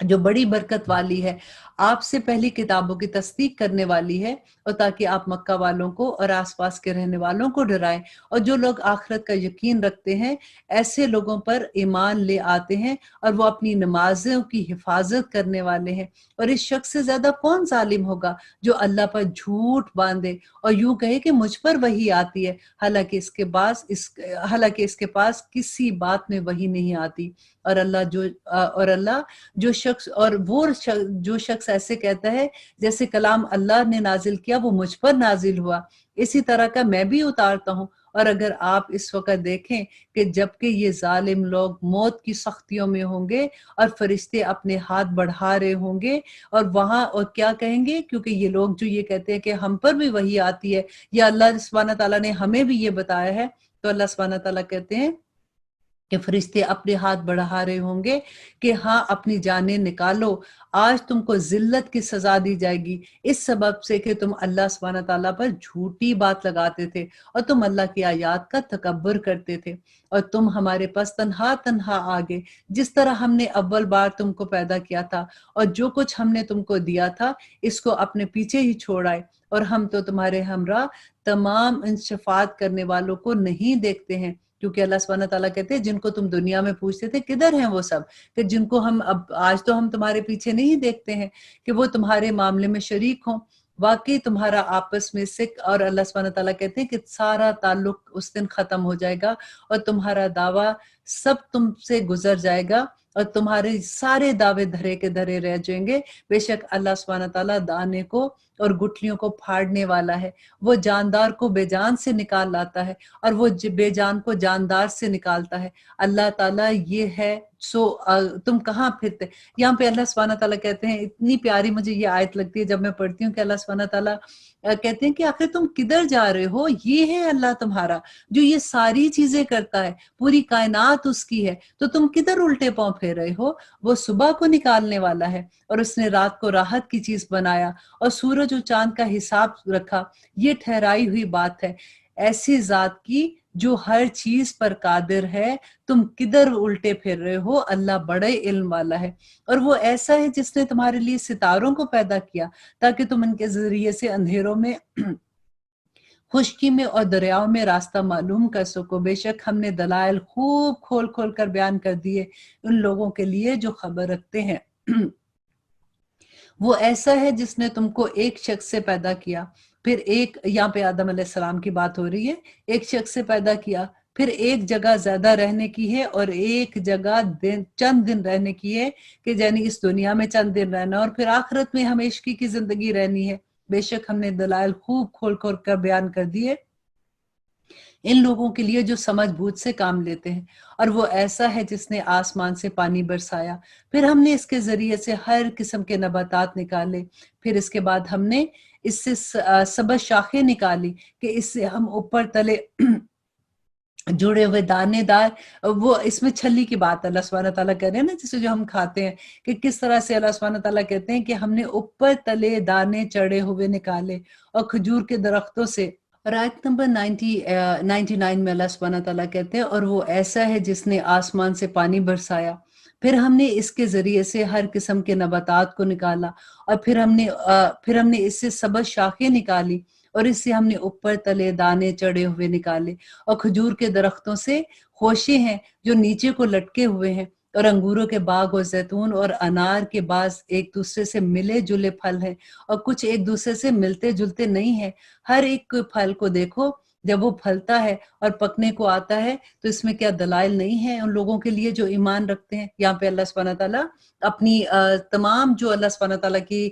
जो बड़ी बरकत वाली है, आपसे पहली किताबों की तस्दीक करने वाली है, और ताकि आप मक्का वालों को और आसपास के रहने वालों को डराएं। और जो लोग आखिरत का यकीन रखते हैं, ऐसे लोगों पर ईमान ले आते हैं और वो अपनी नमाजों की हिफाजत करने वाले हैं। और इस शख्स से ज्यादा कौन जालिम होगा जो अल्लाह पर झूठ बांधे और यूं कहे कि मुझ पर वही आती है, हालांकि इसके पास किसी बात में वही नहीं आती। और अल्लाह जो शख्स और वो जो शख्स ऐसे कहता है जैसे कलाम अल्लाह ने नाजिल किया वो मुझ पर नाजिल हुआ, इसी तरह का मैं भी उतारता हूँ। और अगर आप इस वक्त देखें कि जबकि ये जालिम लोग मौत की सख्तियों में होंगे और फरिश्ते अपने हाथ बढ़ा रहे होंगे और क्या कहेंगे, क्योंकि ये लोग जो ये कहते हैं कि हम पर भी वही आती है या अल्लाह सुब्हानहू तआला ने हमें भी ये बताया है, तो अल्लाह सुब्हानहू तआला कहते हैं कि फरिश्ते अपने हाथ बढ़ा रहे होंगे कि हाँ अपनी जानें निकालो, आज तुमको जिल्लत की सजा दी जाएगी इस सबब से कि तुम अल्लाह सुब्हानहू तआला पर झूठी बात लगाते थे और तुम अल्लाह की आयत का तकब्बुर करते थे और तुम हमारे पास तन्हा तन्हा आ गए, जिस तरह हमने अव्वल बार तुमको पैदा किया था और जो कुछ हमने तुमको दिया था इसको अपने पीछे ही छोड़ आए, और हम तो तुम्हारे हमरा तमाम इन शफात करने वालों को नहीं देखते हैं। क्योंकि अल्लाह सुब्हानहू तआला कहते हैं जिनको तुम दुनिया में पूछते थे किधर हैं वो सब, कि जिनको हम अब आज तो हम तुम्हारे पीछे नहीं देखते हैं कि वो तुम्हारे मामले में शरीक हों, वाकई तुम्हारा आपस में से। और अल्लाह सुब्हानहू तआला कहते हैं कि सारा ताल्लुक उस दिन खत्म हो जाएगा और तुम्हारा दावा सब तुमसे गुजर जाएगा और तुम्हारे सारे दावे धरे के धरे रह जाएंगे। बेशक अल्लाह सुब्हानहू तआला दाने को और गुठलियों को फाड़ने वाला है, वो जानदार को बेजान से निकाल लाता है और वो बेजान को जानदार से निकालता है। अल्लाह ताला ये है, सो तुम कहाँ फिरते। यहाँ पे अल्लाह सुब्हानहू तआला कहते हैं, इतनी प्यारी मुझे ये आयत लगती है जब मैं पढ़ती हूँ कि अल्लाह सुब्हानहू तआला कहते हैं कि आखिर तुम किधर जा रहे हो, ये है अल्लाह तुम्हारा जो ये सारी चीजें करता है, पूरी कायनात उसकी है, तो तुम किधर उल्टे पांव फेर रहे हो। वो सुबह को निकालने वाला है और उसने रात को राहत की चीज बनाया और सूरज और चांद का हिसाब रखा, ये ठहराई हुई बात है ऐसी जात की जो हर चीज पर कादिर है, तुम किधर उल्टे फिर रहे हो, अल्लाह बड़े इल्म वाला है। और वो ऐसा है जिसने तुम्हारे लिए सितारों को पैदा किया ताकि तुम इनके जरिए से अंधेरों में खुश्की में और दरियाओं में रास्ता मालूम कर सको। बेशक हमने दलाइल खूब खोल खोल कर बयान कर दिए उन लोगों के लिए जो खबर रखते हैं। वो ऐसा है जिसने तुमको एक शख्स से पैदा किया, फिर एक, यहाँ पे आदम अलैहिस्सलाम की बात हो रही है, एक शख्स से पैदा किया, फिर एक जगह ज्यादा रहने की है और एक जगह चंद दिन रहने की है, कि यानी इस दुनिया में चंद दिन रहना और फिर आखिरत में हमेशगी की जिंदगी रहनी है। बेशक हमने दलाइल खूब खोल खोल कर बयान कर दिए इन लोगों के लिए जो समझ बूझ से काम लेते हैं। और वो ऐसा है जिसने आसमान से पानी बरसाया, फिर हमने इसके जरिए से हर किस्म के नबातात निकाले, फिर इसके बाद हमने इससे सबज शाखें निकाली कि इससे हम ऊपर तले जुड़े हुए दानेदार, वो इसमें छली की बात अल्लाह सुब्हानहू तआला कह रहे हैं ना, जिसे जो हम खाते हैं, कि किस तरह से अल्लाह सुब्हानहू तआला कहते हैं कि हमने ऊपर तले दाने चढ़े हुए निकाले और खजूर के दरख्तों से। और आयत नंबर 99 में अल्लाह सुब्हानहू तआला कहते हैं, और वो ऐसा है जिसने आसमान से पानी बरसाया, फिर हमने इसके जरिए से हर किस्म के नबातात को निकाला और फिर हमने इससे सबज शाखें निकाली और इससे हमने ऊपर तले दाने चढ़े हुए निकाले और खजूर के दरख्तों से खोशे हैं जो नीचे को लटके हुए हैं, और अंगूरों के बाग और जैतून और अनार के बाग एक दूसरे से मिले जुले फल हैं और कुछ एक दूसरे से मिलते जुलते नहीं है। हर एक फल को देखो, जब वो फलता है और पकने को आता है तो इसमें क्या दलाइल नहीं है उन लोगों के लिए जो ईमान रखते हैं। यहाँ पे अल्लाह सुब्हानहू तआला अपनी तमाम जो अल्लाह सुब्हानहू तआला की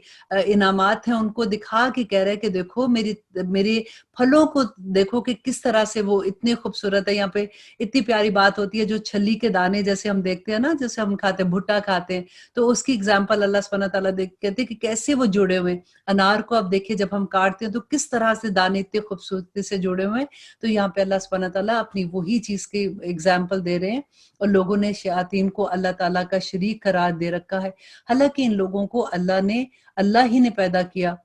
इनामात हैं उनको दिखा के कह रहे हैं कि देखो मेरे फलों को देखो कि किस तरह से वो इतने खूबसूरत है। यहाँ पे इतनी प्यारी बात होती है, जो छली के दाने जैसे हम देखते हैं ना, जैसे हम खाते हैं भुट्टा खाते हैं, तो उसकी एग्जाम्पल अल्लाह सुब्हानहू तआला कहते हैं कि कैसे वो जुड़े हुए। अनार को आप देखिए जब हम काटते हैं तो किस तरह से दाने इतने खूबसूरती से जुड़े हुए हैं। तो यहाँ पे अल्लाह सुब्हानहू तआला अपनी वही चीज की एग्जाम्पल दे रहे हैं, और लोगों ने शयातीन को अल्लाह ताला का शरीक करार दे रखा है, हालांकि इन लोगों को अल्लाह ही ने पैदा किया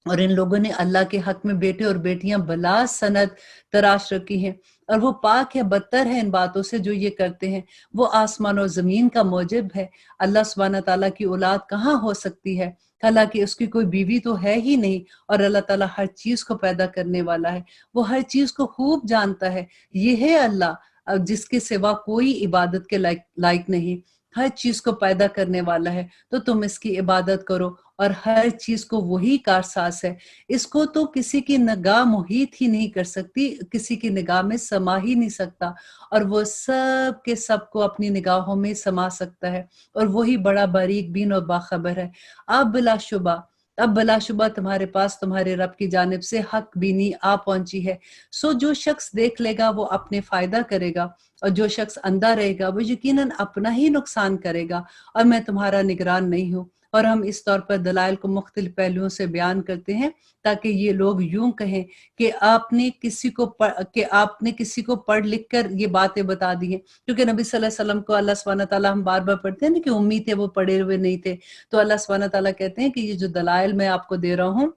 और इन लोगों ने अल्लाह के हक में बेटे और बेटियां बला सनद तराश रखी हैं, और वो पाक है, बदतर है इन बातों से जो ये करते हैं। वो आसमान और जमीन का मौजिब है। अल्लाह सुब्हानहू तआला की औलाद कहाँ हो सकती है, हालांकि उसकी कोई बीवी तो है ही नहीं। और अल्लाह ताला हर चीज को पैदा करने वाला है, वो हर चीज को खूब जानता है। ये है अल्लाह, जिसके सिवा कोई इबादत के लायक नहीं, हर चीज को पैदा करने वाला है। तो तुम इसकी इबादत करो, और हर चीज को वही कारसाज है। इसको तो किसी की निगाह मुहीत ही नहीं कर सकती, किसी की निगाह में समा ही नहीं सकता, और वो सब के सब को अपनी निगाहों में समा सकता है। और वही बड़ा बारीक बीन और बाखबर है। अब बिलाशुबा तुम्हारे पास तुम्हारे रब की जानिब से हक बीनी आ पहुंची है। सो जो शख्स देख लेगा वो अपने फायदा करेगा, और जो शख्स अंधा रहेगा वो यकीनन अपना ही नुकसान करेगा। और मैं तुम्हारा निगरान नहीं हूँ। और हम इस तौर पर दलाइल को मुख्तलिफ पहलुओं से बयान करते हैं, ताकि ये लोग यूं कहें कि आपने किसी को पढ़ लिख कर ये बातें बता दी हैं। क्योंकि नबी सल्लल्लाहु अलैहि वसल्लम को अल्लाह सुब्हानहू तआला, हम बार बार पढ़ते हैं ना कि उम्मी थे, वो पढ़े हुए नहीं थे। तो अल्लाह सुब्हानहू तआला कहते हैं कि ये जो दलाइल मैं आपको दे रहा हूँ,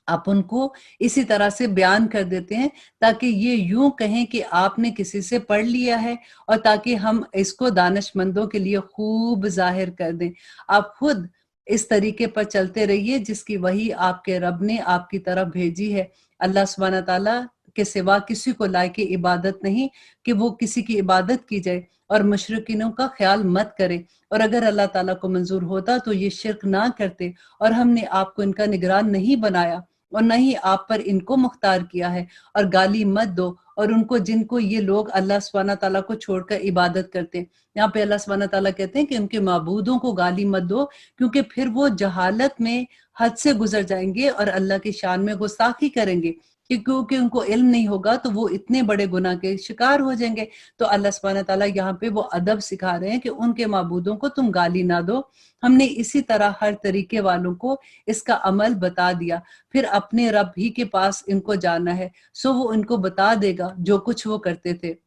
आप उनको इसी तरह से बयान कर देते हैं, ताकि ये यूं कहें कि आपने किसी से पढ़ लिया है, और ताकि हम इसको दानिशमंदों के लिए खूब जाहिर कर दें। आप खुद इस तरीके पर चलते रहिए जिसकी वही आपके रब ने आपकी तरफ भेजी है। अल्लाह सुब्हानहू तआला के सिवा किसी को लायक इबादत नहीं कि वो किसी की इबादत की जाए, और मुशरिकीनों का ख्याल मत करें। और अगर अल्लाह ताला को मंजूर होता तो ये शिर्क ना करते, और हमने आपको इनका निगरान नहीं बनाया, और न ही आप पर इनको मुख्तार किया है। और गाली मत दो और उनको जिनको ये लोग अल्लाह सुब्हानहू तआला को छोड़कर इबादत करते हैं। यहाँ पे अल्लाह सुब्हानहू तआला कहते हैं कि उनके माबूदों को गाली मत दो, क्योंकि फिर वो जहालत में हद से गुजर जाएंगे और अल्लाह की शान में गुस्ताखी करेंगे। क्योंकि उनको इल्म नहीं होगा तो वो इतने बड़े गुनाह के शिकार हो जाएंगे। तो अल्लाह सुब्हानहू तआला यहाँ पे वो अदब सिखा रहे हैं कि उनके माबूदों को तुम गाली ना दो। हमने इसी तरह हर तरीके वालों को इसका अमल बता दिया। फिर अपने रब ही के पास इनको जाना है, सो वो इनको बता देगा जो कुछ वो करते थे।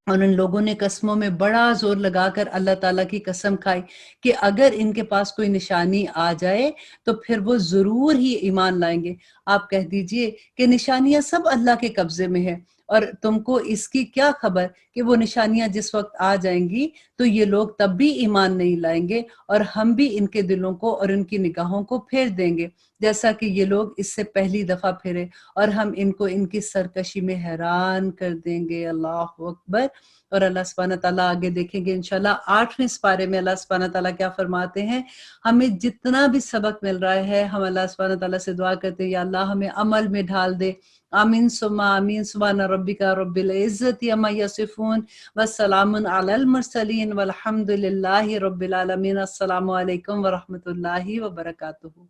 और उन लोगों ने कस्मों में बड़ा जोर लगाकर अल्लाह ताला की कसम खाई कि अगर इनके पास कोई निशानी आ जाए तो फिर वो जरूर ही ईमान लाएंगे। आप कह दीजिए कि निशानियां सब अल्लाह के कब्जे में है, और तुमको इसकी क्या खबर कि वो निशानियां जिस वक्त आ जाएंगी तो ये लोग तब भी ईमान नहीं लाएंगे, और हम भी इनके दिलों को और इनकी निगाहों को फेर देंगे, जैसा कि ये लोग इससे पहली दफा फिरे, और हम इनको इनकी सरकशी में हैरान कर देंगे। अल्लाह अकबर। और अल्लाह सुब्हानहू तआला आगे देखेंगे इंशाल्लाह 8वें पारे में अल्लाह सुब्हानहू तआला क्या फरमाते हैं। हमें जितना भी सबक मिल रहा है, हम अल्लाह सुब्हानहू तआला से दुआ करते हैं, या अल्लाह हमें अमल में ढाल दे। आमीन सुम्मा आमीन। सुब्हान रब्बिका रब्बिल इज्जति अम्मा यसिफून व सलामुन अलल मुरसलीन वल्हम्दुलिल्लाहि रब्बिल आलमीन। अस्सलामु अलैकुम व रहमतुल्लाहि व बरकातुहू।